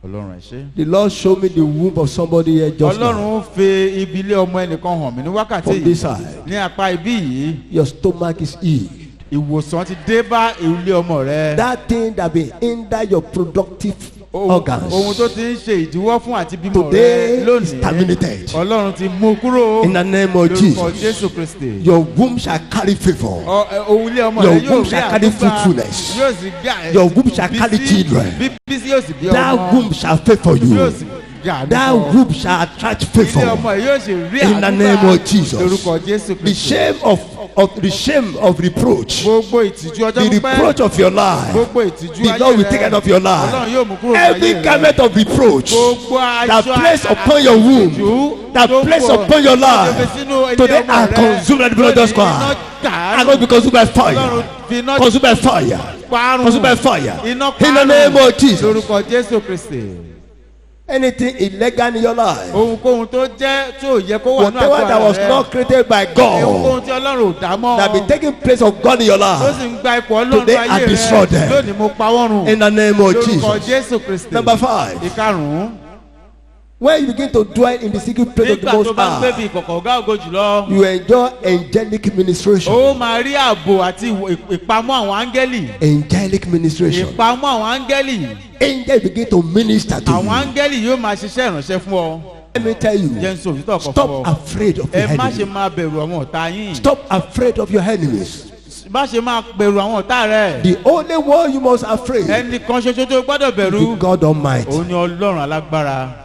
Ọlọ́run ẹ ṣé. The Lord showed me the womb of somebody here just now. Ọlọ́run fi ibi ilé ọmọ ẹnìkan hàn mí ní wákàtí From this yìí. side. Ní apá ibí yìí, Your stomach is healed. ìwòsàn ti dé bá ilé ọmọ rẹ. That thing that will hinder your productive organs. Ohun tó ti ń ṣe ìdíwọ́ fún àti bímọ Today rẹ is lónìí. terminated. Ọlọ́run ti mú kúrò. In the name of Lórúkọ Jesus. Jésù Kristi. Your womb shall carry favor. Ohun ilé ọmọ Your rẹ yóò womb rí shall carry àdúgbà. fruitfulness. Yóò sì gbà ẹ̀. Your womb shall carry children. Bísí yóò sì bí ọmọ. That womb shall favor you. Yóò sì that womb shall attract favor. In the name of Jesus. The shame of reproach. The reproach of your life. The Lord will take care of your life. Every garment of reproach that placed upon your womb, that placed upon your life, today are consumed by the blood of Jesus. I'm going to be consumed by fire. Consumed by fire. Consumed by fire. In the name of Jesus. Anything illegal in your life, whatever that was not created by God, that be taking place of God in your life, today I destroy them. In the name of Jesus. Number 5. When you begin to dwell in the secret place of the Most High, you enjoy angelic ministration. Angelic ministration. Angels begin to minister to you. Let me tell you, stop afraid of your enemies. Stop afraid of your enemies. The only one you must afraid is the God Almighty.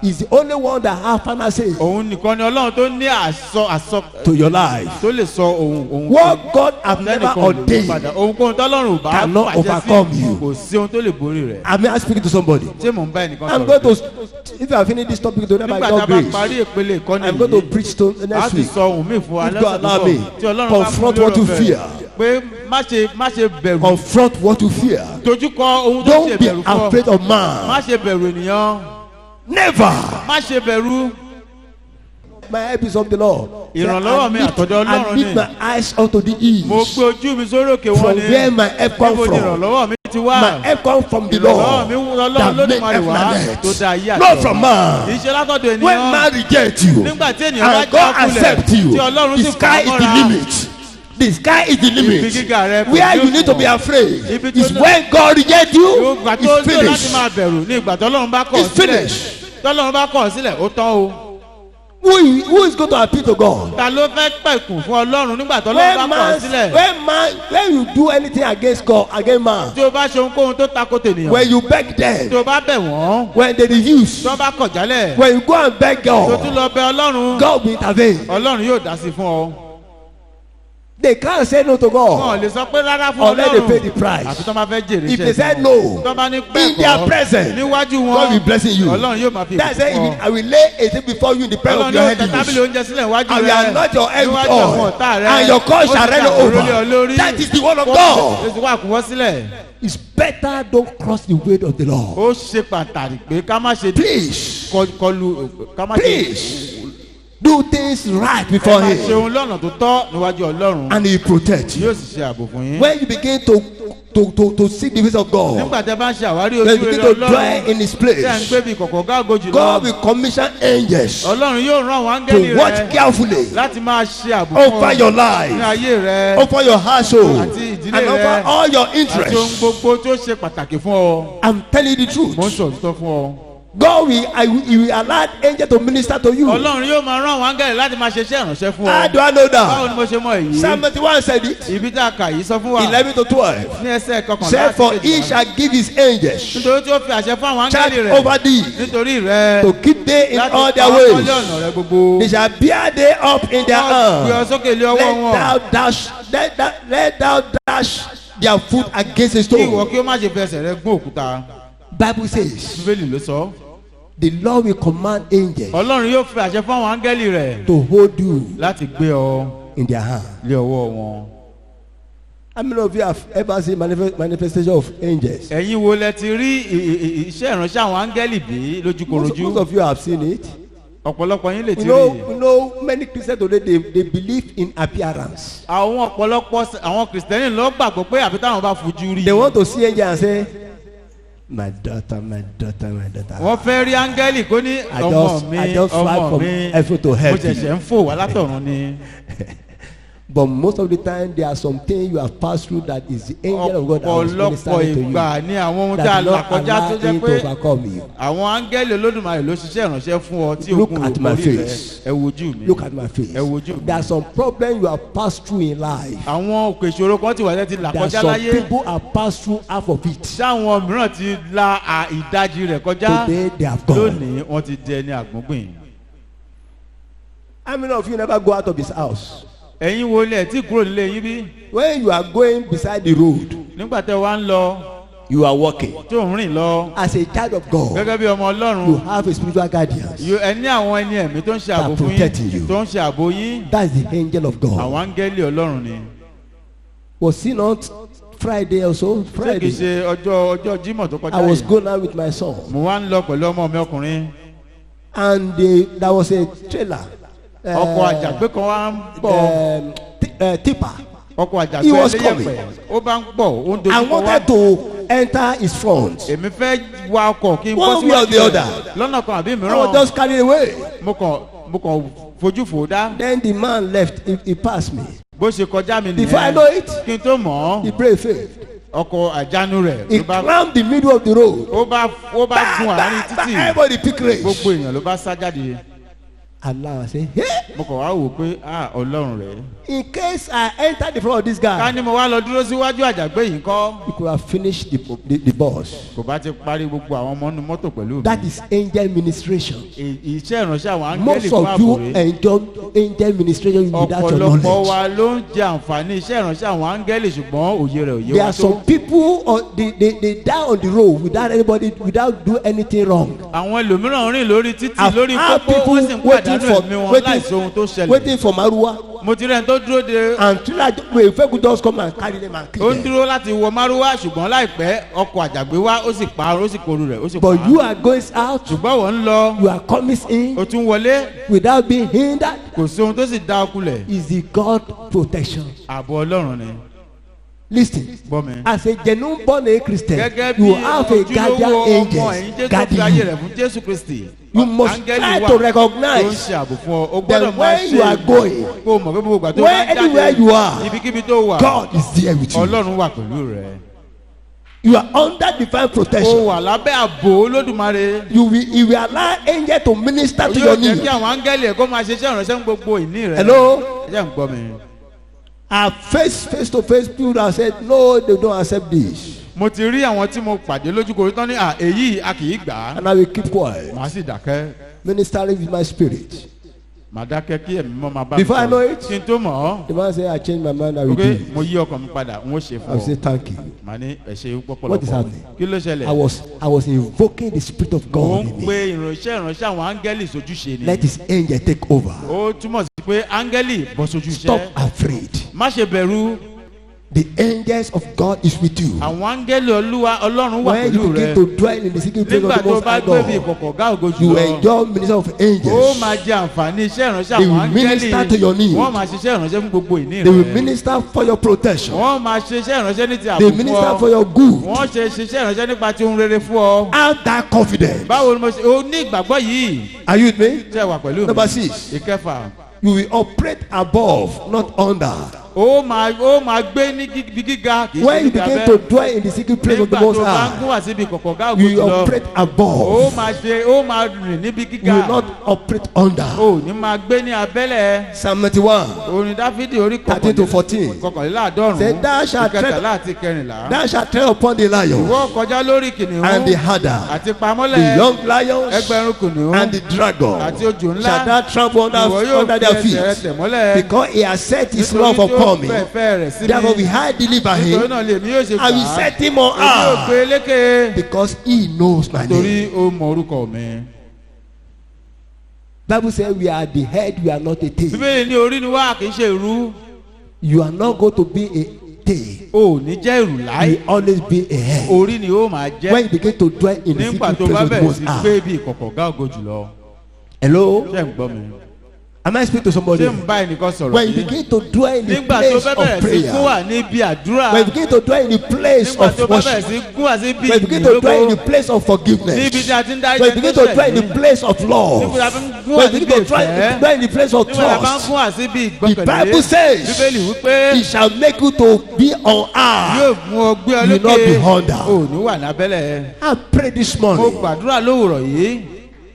He's the only one that has final say to your life. What God has never ordained cannot overcome you. I mean, I speak to somebody. I'm going to, if I finish this topic today by God's grace, I'm going to preach to next week. If God allow me, confront what you fear. Confront what you fear. Don't be afraid of man. Never. My help is of the Lord. I lift my eyes unto the east. From where my help come from. My help come from the Lord that made heaven and earth. Not from man. When man rejects you and God accepts you, the sky is the limit. The sky is the limit. Where you need to be afraid is when God rejects you. It's finished. It's finished. Who is going to appeal to God? When you do anything against God, against man, when you beg them, when they refuse, when you go and beg God, God will intervene. They can't say no to God unless they pay the price. If they say no in their presence, God will bless you. That's why I will lay a thing before you in the presence of your enemies. I will anoint your head with oil, and your cause shall reign over. That is the word of God. It's better don't cross the way of the Lord. Please. Do things right before Him, and He protects you. When you begin to seek the face of God, when you begin to dwell in His place, God will commission angels to watch carefully over your life, over your household, and over all your interests. I'm telling you the truth. God will allow angels to minister to you. How do I know that? Psalm 91 said it. 11 to 12. Say, for He shall give His angels charge over thee, to keep thee in all their ways. They shall bear thee up in their arms. Let thou dash their foot against a stone. Bible says the Lord will command angels to hold you in their hand. How many of you have ever seen manifestation of angels? Most of you have seen it. You know, many Christians today they believe in appearance. They want to see angels and say, my daughter. I just fly from heaven to heaven. But most of the time, there are some things you have passed through that is the angel of God that was ministering to you. That did not allow him to overcome you. Look at my face. Look at my face. There are some problems you have passed through in life. There are some people have passed through half of it. Today they have gone. How many of you never go out of this house? When you are going beside the road, you are walking. As a child of God, you have a spiritual guardian that protecting you. That's the angel of God. Was he not Friday or so? Friday. I was going out with my son. And there was a trailer. Tipper. He was coming. I wanted to enter his front. One way or the other. I was just carried away. Then the man left. He passed me. Before I know it, he prayed faith. He climbed the middle of the road. Everybody pick race. And now I say, hey! In case I enter the front of this guy, he could have finished the boss. That is angel ministration. Most of you enjoy angel ministration without your knowledge. There are some people, they die on the road without doing anything wrong. I've had people waiting for Marua. And people just come and carry them and kill them. But you are going out. You are coming in without being hindered. Is the God protection. Listen, as a genuine born again Christian, you have a guardian angel guarding you. You must try to recognize that where you are going, where anywhere you are, God is there with you. You are under divine protection. You will allow angel to minister to your needs. Hello? I face to face people that said no, they don't accept this. And I will keep quiet. Ministering with my spirit. Before I know it, the man say I changed my mind. I will do it. I will say thank you. What is happening? I was invoking the spirit of God in me. Let his angel take over. Stop afraid. The angels of God is with you. When you begin to dwell in the secret place of the Most High God, you enjoy ministry of angels. They will minister to your needs. They will minister for your protection. They will minister for your good. Have that confidence. Are you with me? Number 6. You will operate above, not under. When you begin to dwell in the secret place of the Most High, you will operate above. You will not operate under. Psalm 91, 13-14. Say, thou shalt tread upon the lion and the adder, the young lions and the dragon. Shall thou trample under their feet, because he has set his love upon me. Therefore we hide deliver him. I will set him on high, because he knows my name. Bible says we are the head, we are not a tail. You are not going to be a tail. You always be a head. When you begin to dwell in the secret place of the Most High. Hello? Am I speaking to somebody? When you begin to dwell in the place of prayer, when you begin to dwell in the place of worship, when you begin to dwell in the place of forgiveness, when you begin to dwell in the place of love, when you begin to dwell in the place of trust, the Bible says it shall make you to be on high. You will not be under. I pray this morning.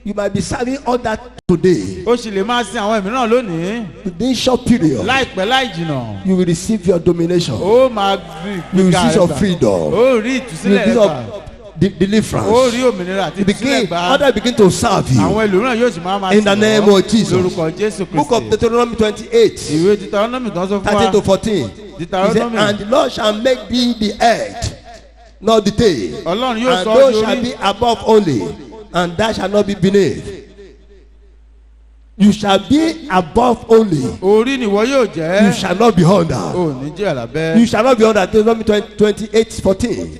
You might be serving all that today. Within short period, you will receive your domination. You will receive your freedom. You will receive your deliverance. You begin to serve you. In the name of Jesus. Book of Deuteronomy 28, 13 to 14. He said, and the Lord shall make thee the head, not the tail. And thou shalt be above only, and that shall not be beneath. You shall be above only. You shall not be under. You shall not be under. Deuteronomy 28:14.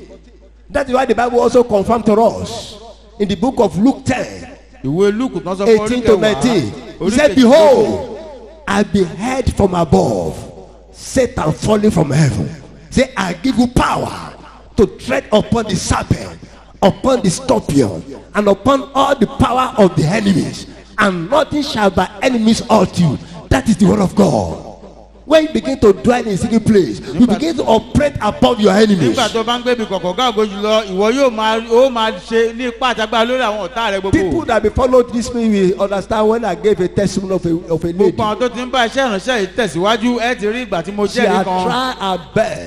That is why the Bible also confirmed to us in the book of Luke 10, 18 to 19. He said, behold, I beheld from above Satan falling from heaven. Say, I give you power to tread upon the serpent, upon the scorpion, and upon all the power of the enemies, and nothing shall by enemies hurt you. That is the word of God. When you begin to dwell in a secret place, you begin to operate above your enemies. People that be followed this me will understand when I gave a testimony of a lady. She had tried her best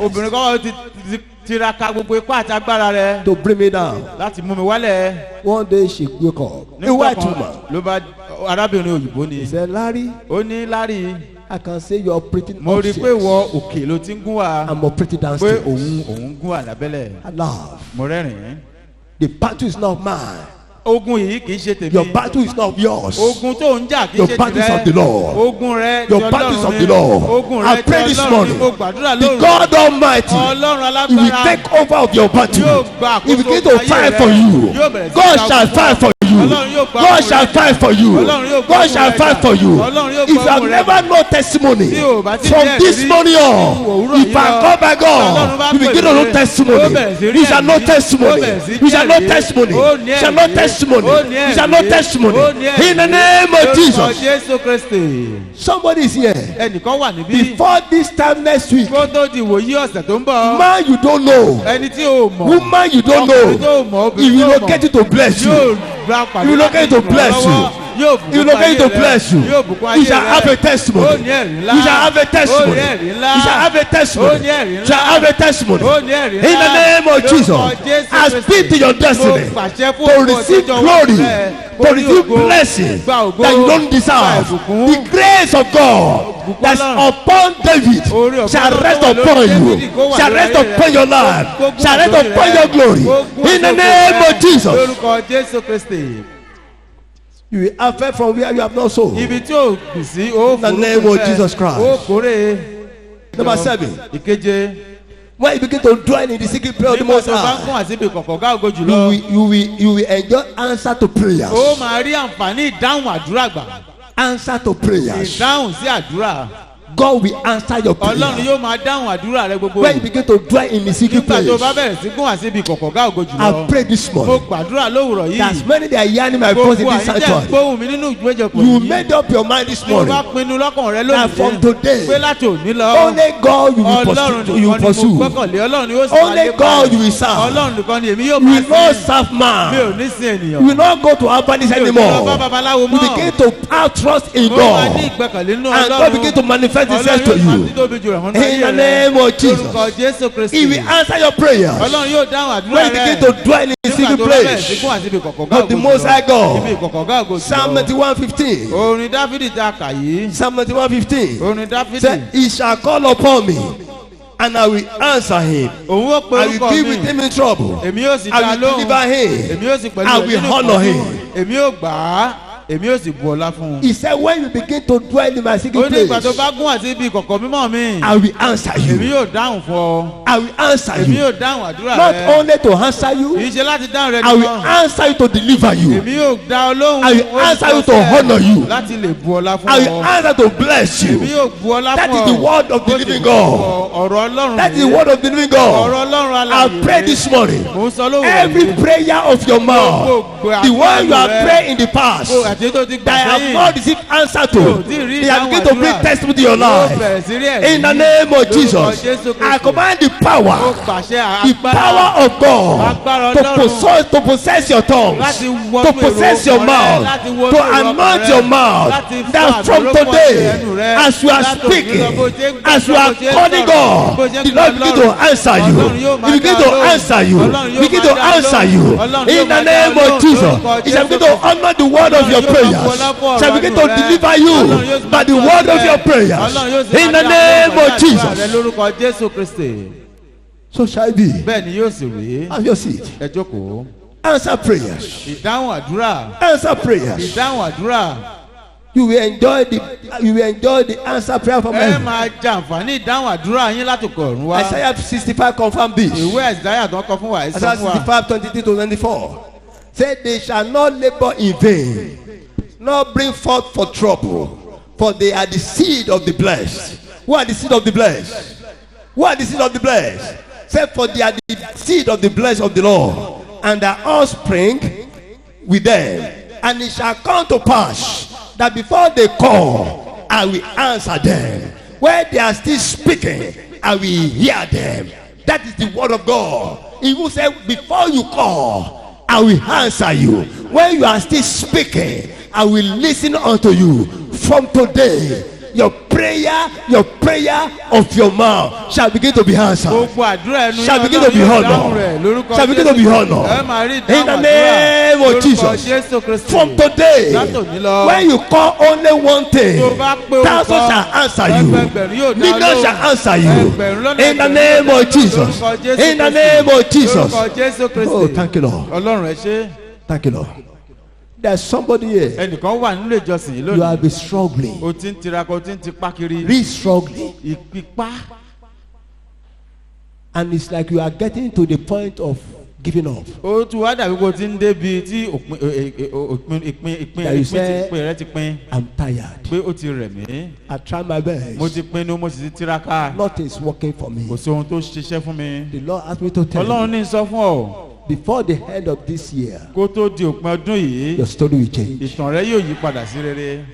to bring me down. One day she woke up, a white woman. He said, Larry, I can say you are operating upstairs. I'm operating downstairs. I laugh. The battle is not mine. Your battle is not yours. Your battle is of the Lord. Your battle is of the Lord. I pray this morning, the God Almighty, He will take over of your battle. He will begin to fight for you. God shall fight for you. God shall fight for you. God shall fight for you. If you have never known testimony, from this morning on, if I come by God, you begin to know testimony. You shall know testimony. You shall know testimony. You shall know testimony. You shall know testimony. In the name of Jesus. Somebody is here. Before this time next week, man you don't know, woman you don't know, He will locate you to bless you. He will locate you to bless you. He will locate you to bless you. You shall have a testimony. You shall have a testimony. You shall have a testimony. You shall have a testimony. In the name of Jesus, I speak to your destiny to receive glory, to receive blessing that you don't deserve. The grace of God that's upon David shall rest upon you, shall rest upon your life, shall rest upon your glory. In the name of Jesus. You will affect from where you have not sown. In the name of Jesus Christ. Number 7. When you begin to dwell in the secret prayer of the Most High, you will enjoy answer to prayers. Answer to prayers. God will answer your prayer. When you begin to dwell in the secret place, I pray this morning that many that are hearing my voice in this sanctuary, you made up your mind this morning that from today, only God you will pursue. Only God you will serve. You will not serve man. You will not go to Albanese anymore. You begin to have trust in God, and God begin to manifest Himself to you. In the name of Jesus, He will answer your prayers. When you begin to dwell in the secret place of the Most High God. Psalm 91:15. Psalm 91:15 said, He shall call upon me, and I will answer him. I will be with him in trouble. I will deliver him. I will honor him. èmi yóò sì bu ọlá fún un. He said, when you begin to dwell in my secret ó ní ìgbà tó place, bá gún àti ibi ìkọ̀kọ̀ mímọ́ mi. I will answer èmi you. yóò dáhùn fún ọ. I will answer èmi you. yóò dáhùn àdúrà Not rẹ. only to answer kì you, í ṣe láti dáhùn rẹ I will nìkan. answer you to deliver you. èmi yóò dá ọ lóhùn. I will answer you to honor you. láti lè bu ọlá fún I ọ. will answer to bless èmi you. yóò bu ọlá That fún is ọ. the word of the Ó sì living bu God. ọ̀rọ̀ Ọlọ́run That is the rèé. word of the living ọ̀rọ̀ God. Ọlọ́run I alààyè pray rèé. this morning. Mo ń sọ lóhùn Every rẹ̀. prayer of your mouth, the one you have prayed in the past, àti tó ti gbà that I have sẹ́yìn. not received answer to, they have begun to bring àdúrà. testimony to your Yóò life. bẹ̀rẹ̀ sí rí ẹ̀rí. In the name of Lórúkọ Jesus, Jésù I Kristi. command the Ó power, pàṣẹ the agbára power of God Agbára to Ọlọ́run. possess your tongues, láti wọnú to èrò possess your ọkàn rẹ, mouth, láti wọnú to èrò ọkàn anoint rẹ, your mouth. láti fún That from àdúrópọ̀ today, ẹnu rẹ, as you are láti speaking, òmìnira bó ṣe ń as you gbàdúrà, are bó ṣe ń calling sọ̀rọ̀, God, bó ṣe ń the Lord begin to Ọlọ́run. answer Ọlọ́run you. yóò máa He begin dá to lóhùn. answer you. Ọlọ́run yóò He begin máa to dá answer lóhùn. you. Ọlọ́run In yóò the máa dá name of lóhùn. Jesus, Lórúkọ He shall begin Jésù to honor the word of your Ọlọ́run yóò máa prayers. bu ọlá fún ọ̀rọ̀ Shall begin to ẹnu rẹ. deliver Ọlọ́run yóò you sì by máa the tú word of àṣẹ. your prayers. Ọlọ́run yóò sì In máa the dá name lóhùn of àdúrà rẹ Jesus. lórúkọ Jésù Kristi. So shall it be. bẹ́ẹ̀ ni yóò sì rí. Have your seat. ẹ jókòó. Answer prayers. ìdáhùn àdúrà. Answer prayers. ìdáhùn àdúrà. You will enjoy the answer prayer from ẹ heaven. máa jàǹfààní ìdáhùn àdúrà yín látòkè ọ̀run wá. Isaiah 65 confirm this. ìwé Àìsáyà tó kọ fún wa ẹ sọ Isaiah fún wa. 65 23 to 24. Say they shall not labor in vain, nor bring forth for trouble, for they are the seed of the blessed. Who are the seed of the blessed? Who are the seed of the blessed? Say for they are the seed of the blessed of the Lord, and their offspring with them. And it shall come to pass that before they call, I will answer them. Where they are still speaking, I will hear them. That is the word of God. He will say, before you call, I will answer you. When you are still speaking, I will listen unto you. From today, your prayer of your mouth shall begin to be answered. Shall begin to be honored. Shall begin to be honored. In the name of Jesus. From today, when you call only one thing, thousands shall answer you. Millions shall answer you. In the name of Jesus. In the name of Jesus. Oh, thank you, Lord. Thank you, Lord. There's somebody here. ẹnìkan wà nílé ìjọsìn yìí lónìí. You have been struggling. o ti ń tiraka o ti ń tipá kiri. Re-struggling. ìpipá. And it's like you are getting to the point of giving up. ó tún wá dàbí kó o ti ń débi tí ìpín rẹ ti pín. I'm tired. pé ó ti rẹ̀ mí. I try my best. mo ti pinnu mo sì ti tiraka. Nothing is working for me. kò sí ohun tó ṣiṣẹ́ fún mi. The Lord asked me to tell Ọlọ́run you. ní sọ fún ọ. Before the end of this year, kó tó di òpin ọdún yìí. your story will change. ìtàn rẹ yóò yí padà sí rere.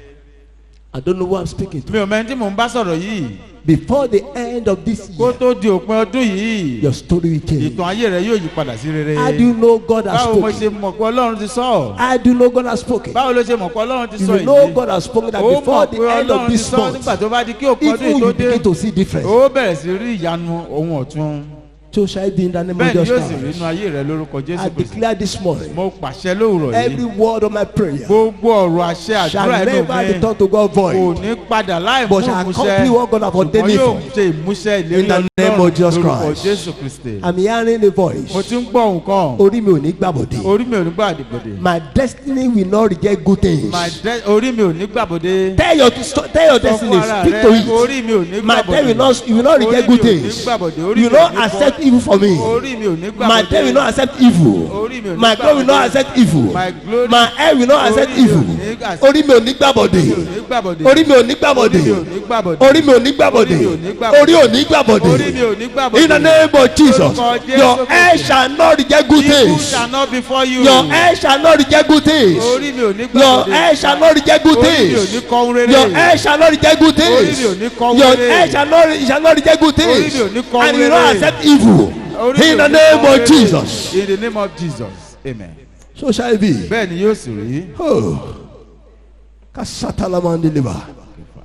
I don't know who I'm speaking to. mi ò mẹ́ni tí mò ń bá sọ̀rọ̀ yìí. Before the end of this kó year, tó di òpin ọdún yìí. your story will change. ìtàn ayé rẹ yóò yí padà sí rere. How do you know God has báwo mo ṣe spoken? mọ̀ pé Ọlọ́run ti sọ. How do you know God has spoken? báwo ló ṣe mọ̀ pé Ọlọ́run ti You sọ will know èyí. God has spoken that ó before mọ̀ pé the end of Ọlọ́run ti this sọ month, nígbà tó bá di kí òpin ọdún even yìí tó you dé. begin to see difference. ó bẹ̀rẹ̀ sí rí ìyanu ohun ọ̀tun. So shall it be in the name of bẹ́ẹ̀ ni Jesus yóò sì rí inú Christ. ayé rẹ lórúkọ I Jésù Kristi. declare this morning, mo pàṣẹ lówùrọ̀ every yìí. word of my prayer gbogbo ọ̀rọ̀ àṣẹ shall àdúrà ẹnu never mi return to God kò void, ní padà láì mú but shall ìmúṣẹ. accomplish what God has ordained ṣùgbọ́n me yóò for. ṣe ìmúṣẹ ìlérí In the name of Jesus Ọlọ́run lórúkọ Christ. Jésù Kristi. I'm hearing a voice. mo ti ń gbọ́ nǹkan. Orí mi ò ní gbàbọ̀dé. orí mi ò ní gbàdìgbòdì. My destiny will not reject good things. orí mi ò ní gbàbòdè. Tell your destiny, speak to it. orí mi ò ní My gbàbòdè. day you will not reject good things. You will not accept evil for me. orí mi ò ní gbàbòdè. My day will not accept evil. Orí mi ò ní My glory will not accept evil. My glory- My head will not accept Orí mi ò evil. ní accept- Orí mi ò ní gbàbọ̀dé. gbàbòdè. Orí mi ò ní gbàbọ̀dé. Orí mi ò ní gbàbòdè. Orí mi ò ní gbàbọ̀dé. Orí mi ò ní gbàbọ̀dé. Orí ò ní gbàbọ̀dé. Orí mi ò ní gbàbọ̀dé. In the name of Jesus, Lórúkọ Jésù your Kristi. head shall not reject good Evil things. shall not be for you. Your head shall not reject good things. Orí mi ò ní Your gbàbòdè. head shall not reject good Orí mi ò things. ní kọ ohun rere. Your head shall not reject good Orí things. mi ò ní kọ ohun Your rere. head shall not reject good things. Orí mi ò ní kọ And you ohun will not rere. accept evil. Orí mi In ò the ní name kọ ohun of rere. Jesus. In the name of Jesus. Amen. So shall it be. bẹ́ẹ̀ ni yóò sì rí. Oh. Kasatalamandeliba.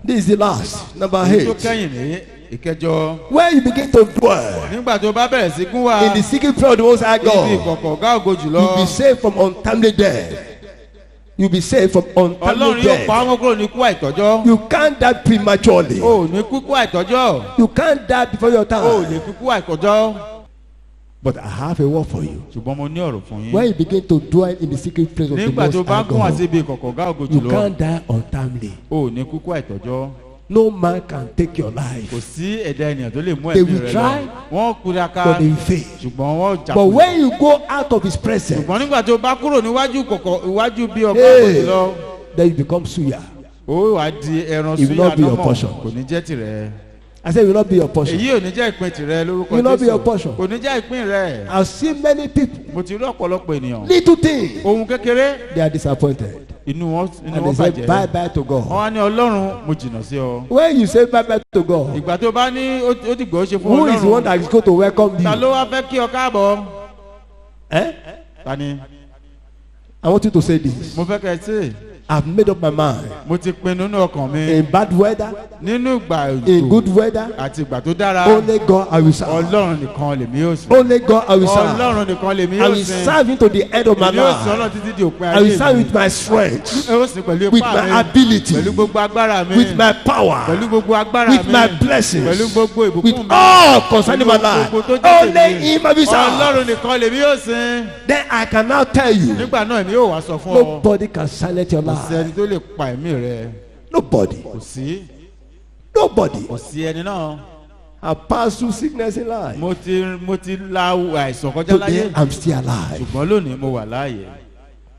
This is the last. Number tó 8. kẹ́yìn ní ìkẹjọ. When you begin to dwell nígbà tó bá bẹ̀rẹ̀ sí gún wa. in the secret place of the Most High ibi God, ìkọ̀kọ̀ ọ̀gá ògo you'll jùlọ. be saved from untimely death. You'll be saved from Ọlọ́run untimely yóò pa death. wọ́n kúrò ní ikú àìtọ́jọ́. You can't die prematurely. o ò ní kúkú àìtọ́jọ́. You can't die before your o ò ní time. kúkú àìtọ́jọ́. But I have a word for you. ṣùgbọ́n mo ní ọ̀rọ̀ fún yín. When you begin to dwell in the secret place of the nígbà tó Most bá High gún àti God, ibi ìkọ̀kọ̀ ọ̀gá ògo you jùlọ. can't die untimely. o ò ní kúkú àìtọ́jọ́. No man can take your life. kò sí ẹ̀dá ènìyàn tó lè mú They ẹ̀mí will rẹ lọ. try, wọ́n kúraka but they will fail. ṣùgbọ́n wọ́n jà But kúrò. when you go out of His presence, ṣùgbọ́n nígbà tó bá kúrò níwájú kọ̀kọ̀ iwájú bí ọ̀gá Hey. ògo jùlọ. then you become suya. ó wàá di ẹran It will súyà not be your lọ́mọ portion. kò ní jẹ́ tìrẹ. I said, it will not be your portion. èyí ò ní jẹ́ ìpín tìrẹ lórúkọ It will not be your portion. kò ní jẹ́ ìpín rẹ. I've seen many people, mo ti rí ọ̀pọ̀lọpọ̀ ènìyàn. little things, ohun kékeré they are disappointed. inú wọn And they say, bàjẹ́. bye bye to wọ́n God. á ní ọlọ́run mo jìnnà sí ọ. When you say bye bye to God, ìgbà tó bá ní ó dìgbò ó ṣe fún who is the one ọlọ́run. that is going to welcome ta you? ló wá fẹ́ kí ọ káàbọ̀. Eh? ta ni. I want you to say this. mo fẹ́ kẹ́ ẹ sí. I've made up my mind. mo ti pinnu nínú ọkàn mi. In bad weather, nínú ìgbà in òjò good weather, àti ìgbà tó dára. only God I will serve. ọlọ́run nìkan lèmi yóò sìn. Only God I will serve. ọlọ́run nìkan lèmi I yóò will sìn. serve Him to the end of my èmi yóò sìn ọlọ́run life. títí di òpin I will ayé serve mi. with my strength, yóò sìn pẹ̀lú with ipá my mi. ability, pẹ̀lú gbogbo agbára mi. with my power, pẹ̀lú gbogbo agbára with mi. my blessings, pẹ̀lú gbogbo ìbùkún with mi. all concerning my life. gbogbo tó jẹ́ Only tèmi. Him I will serve. ọlọ́run nìkan lèmi yóò sìn. Then I can now tell you, nígbà náà èmi yóò wá sọ fún ọ. nobody can silence your kò sí ẹni life. tó lè pa ẹ̀mí rẹ. Nobody. kò sí. Nobody. kò sí ẹni náà. I passed through sickness in life. mo ti la àìsàn kọjá Today láyé. I'm still alive. ṣùgbọ́n lónìí mo wà láàyè.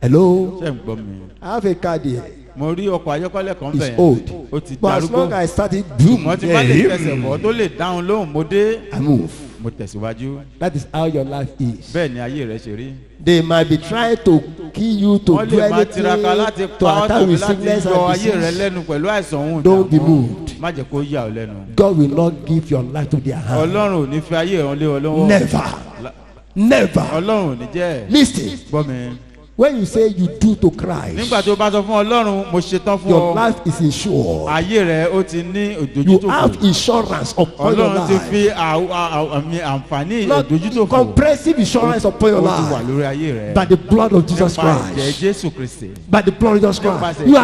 Hello. ṣé ń gbọ́ mi. I have a card here. mo rí ọkọ̀ ayọ́kọ́lẹ̀ kan It's bẹ̀ old. yẹn. ó ti But as darúgbó. long as I started boom, mo ti bá lè fẹsẹ̀ bọ̀ tó lè dáhùn lóhùn mo dé. I move. mo tẹ̀síwájú. That is how your life is. bẹ́ẹ̀ ni ayé rẹ ṣe rí. They might be trying to kill you, to wọ́n do lè máa anything, tiraka láti to pa ọ́ attack tàbí with láti sickness yọ and ayé rẹ disease. lẹ́nu pẹ̀lú àìsàn òun. Don't be moved. má jẹ́ kó yà ọ́ lẹ́nu. God will not give your life to their hand. ọlọ́run ò ní fi ayé rẹ lé ọ lọ́wọ́. Never. Never. ọlọ́run ò ní jẹ́. Listen. gbọ́ mi. When you say you do to Christ, nígbà tó bá sọ fún ọlọ́run mo ṣetán fún your ọ. life is insured. ayé rẹ ó ti ní You òdòjútòfò. have insurance upon your ọlọ́run ti life. fi àmì àǹfààní Not òdòjútòfò. comprehensive insurance upon your ó ti wà life. lórí ayé rẹ. By the blood of Jesus nípa ẹ̀jẹ̀ Christ. jésù kristi. By the blood of Jesus Christ. You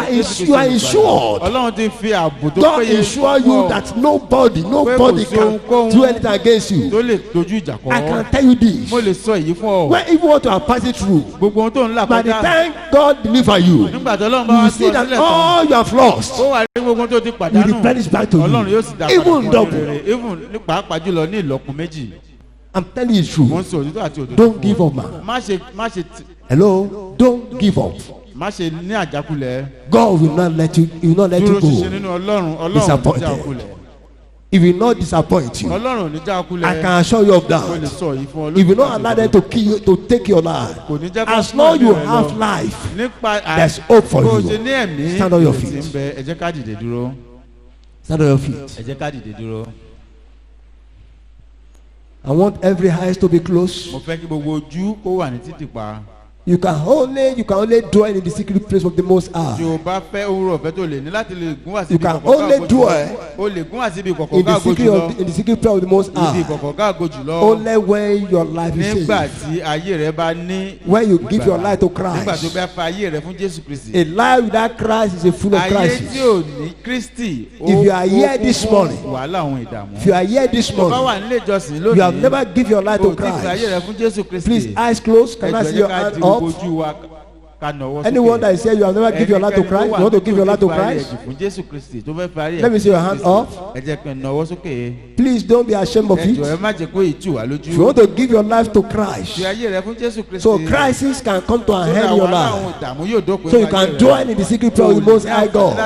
are insured. ọlọ́run ti fi ààbò tó God péye ensure you that nobody can do anything against you. tó lè dojú ìjà kọ. I can tell you this. mo lè sọ èyí fún ọ. When even what you are passing through, gbogbo ohun tó ń là by the kọjá. time God deliver you, nígbà tó ọlọ́run bá you wá will tú see ọ that sílẹ̀ tán. all you have lost ó wà ní gbogbo ohun tó ti will pàdánù. replenish back to ọlọ́run you. yóò sì dá padà Even fún ọ double. ní rere. even ní pàápàá jùlọ ní ìlọ́po méjì. I'm telling you the mo ń truth. sọ òtítọ́ àti òdodo. Don't give up, man. má ṣe Hello? Don't give up. má ṣe ní àjákulẹ̀. God will not let you, he will not let dúró you ṣinṣin go. nínú ọlọ́run. ọlọ́run ò ní Disappointed. já kulẹ̀. He will not disappoint you. ọlọ́run ò ní já kulẹ̀. I can assure you of mo lè that. sọ yìí fún ọ. He will not allow them to kill you, to take your life. kò ní jẹ́ kó As fún long ẹ̀mí you rẹ have lọ. life, nípa there's hope for bó you. ṣe ní ẹ̀mí. Stand on your ìrètí feet. ń bẹ. ẹ jẹ́ ká dìde dúró. stand on your feet. ẹ jẹ́ ká dìde dúró. I want every eyes to be closed. mo fẹ́ kí gbogbo ojú kó wà ní títì pa. You can only dwell in the secret place of the Most tí High. o bá fẹ́ òwúrọ̀ fẹ́ tó lè ní láti lè gún wá You síbi can ìkọ̀kọ̀ only gáàgó dwell jùlọ. o lè gún wá síbi ìkọ̀kọ̀ In the gáàgó secret jùlọ. in the secret place of the Most ibi High. ìkọ̀kọ̀ gáàgó jùlọ. Only when your life is nígbà saved. tí ayé rẹ bá ní. When you give your life to nígbà tó Christ. bá fa ayé rẹ fún Jésù Kristi. A life without Christ is a full of ayé tí crisis. ò ní Kristi. If you are here this morning, wàhálà àwọn ìdààmú. If you are here this tó bá wà morning, nílé ìjọsìn you have lónìí. never give your life o to ti fi ayé rẹ Christ. fún Jésù Kristi. Please, eyes closed. Can I see your hand up? ojú wa ká nọwọ́ sókè. Anyone that is here, you have never give your life to Christ. You want to give your life to Christ? fún Jésù Kristi tó fẹ́ parí ẹ̀. Let me see your hand up. ẹ jẹ́ kí n nọwọ́ sókè. Please don't be ashamed of ẹ it. jọ̀ọ́ ẹ má jẹ́ kó ìtù wá lójú. If you want to give your life to Christ, fi ayé rẹ fún Jésù Kristi. so crisis can come to an end in your life. ìdààmú yóò dópin. So you can join in the secret prayer with the Most High God.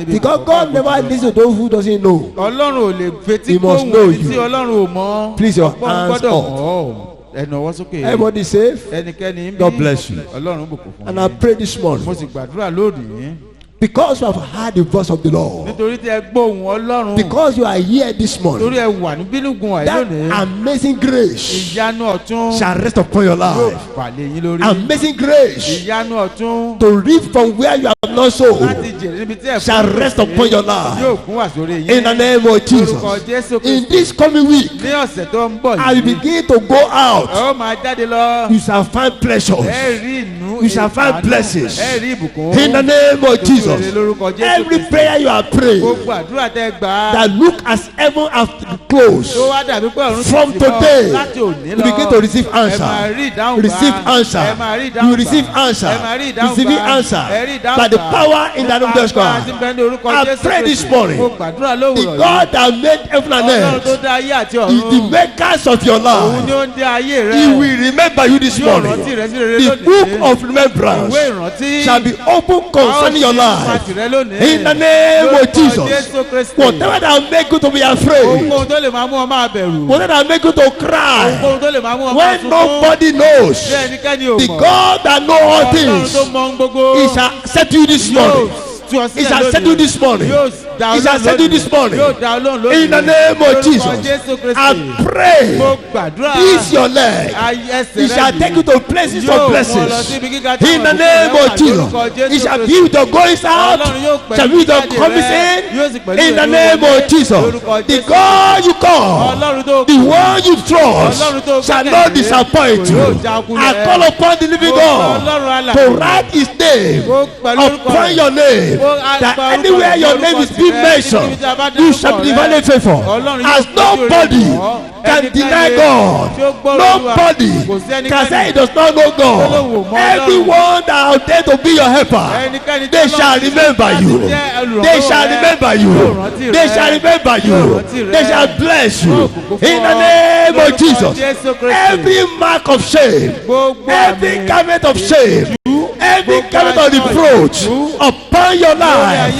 Because God never listens to those who doesn't know. Ọlọ́run ò lè fetí He must gbóhùn know ẹni you. tí Ọlọ́run ò mọ̀. Please, your Ọgbọ́n hands gbọ́dọ̀ up. mọ̀ ọ́. ẹ nọwọ́ sókè. Everybody safe? ẹnikẹ́ni ń bí. God bless you. Ọlọ́run bùkún fún And I pray this mo morning, sì gbàdúrà lónìí. because you have heard the voice of the Lord, nítorí tí ẹ gbóhùn Ọlọ́run. because you are here this torí morning, ẹ wà ní bínúgun àyè that lónìí. amazing grace ìyanu ọ̀tún. shall rest upon your yóò life. fàlẹ̀ yín lórí. Amazing grace ìyanu ọ̀tún. to reap from where you have not sown láti jèrè níbi tí ẹ shall rest upon your life. yóò gún wá sórí yín. In the name of Orúkọ Jesus. Jésù In Kristi. this coming week, ní ọ̀sẹ̀ tó ń bọ̀ as you yìí. begin to go ẹ out, ó máa jáde lọ. you shall find pleasures. ẹ rí inú. You shall find ìbùkún. blessings. ẹ rí ìbùkún. In the name of Lórúkọ Jesus. Jesus. Every prayer you are praying that look as heaven has closed, from today you begin to receive answer. Receive answer. You receive answer. Receiving answer by the power in the name of Jesus Christ. I pray this morning, the God that made heaven and earth is the makers of your life. He will remember you this morning. The book of remembrance shall be open concerning your life. In the name of Jesus. Whatever that will make you to be afraid, whatever that will make you to cry, when nobody knows, the God that knows all things, He shall set you this morning. He shall set you this morning. He shall set you this morning. In the name of Jesus, I pray, ease your leg. He shall take you to places of blessings. In the name of Jesus, He shall give you the goings out, shall give you the coming in. In the name of Jesus, the God you call, the one you trust, shall not disappoint you. I call upon the living God to write His name upon your name, that anywhere your name is being mentioned, you shall be divinely faithful. As nobody can deny God, nobody can say he does not know God. Everyone that are there to be your helper, they shall remember you. They shall remember you. They shall remember you. They shall bless you. In the name of Jesus, every mark of shame, every garment of shame, every garment of reproach upon your life,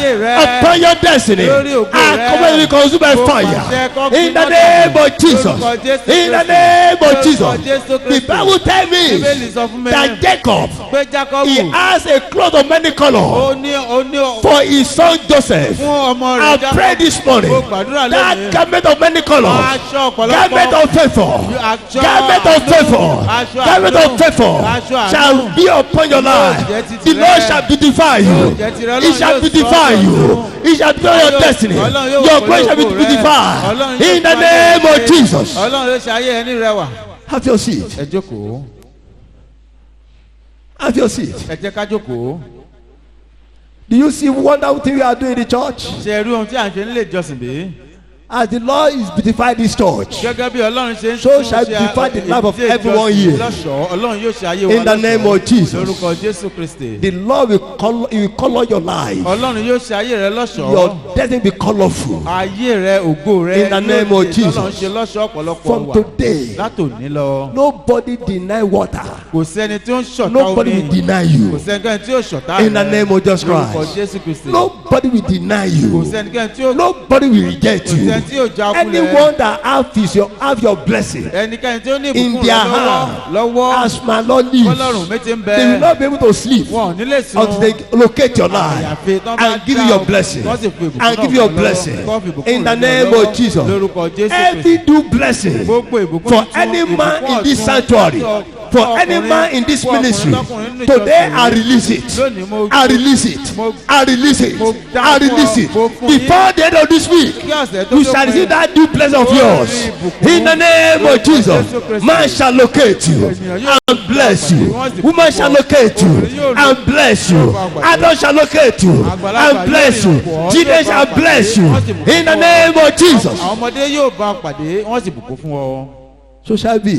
upon your destiny, I command you to be consumed by fire. In the name of Jesus. In the name of Jesus. The Bible tells me that Jacob, he has a cloth of many colors for his son Joseph. I pray this morning that garment of many colors, garment of favor, garment of favor, garment of favor shall be upon your life. The Lord shall beautify you. He shall beautify you. He shall beautify your destiny. Your grace shall be beautified. In the name of Jesus. Have your seat. Have your seat. Do you see wonderful thing we are doing in the church? As the Lord is beautified this church, so shall beautify the life of everyone here. In the name of Jesus, the Lord will color your life. Your destiny will be colorful. In the name of Jesus, from today, nobody deny water. Nobody will deny you. In the name of Jesus Christ, nobody will deny you. Nobody will reject you. Anyone that have your blessing in their hand, as my Lord lives, they will not be able to sleep until they locate your life and give you your blessing. And give you your blessing in the name of Jesus. Every due blessing for any man in this sanctuary, for any man in this ministry, today I release it. I release it. I release it. I release it. Before the end of this week, you shall receive that due blessing of yours. In the name of Jesus, man shall locate you and bless you. Woman shall locate you and bless you. Adult shall locate you and bless you. Children shall bless you. In the name of Jesus. So shall be.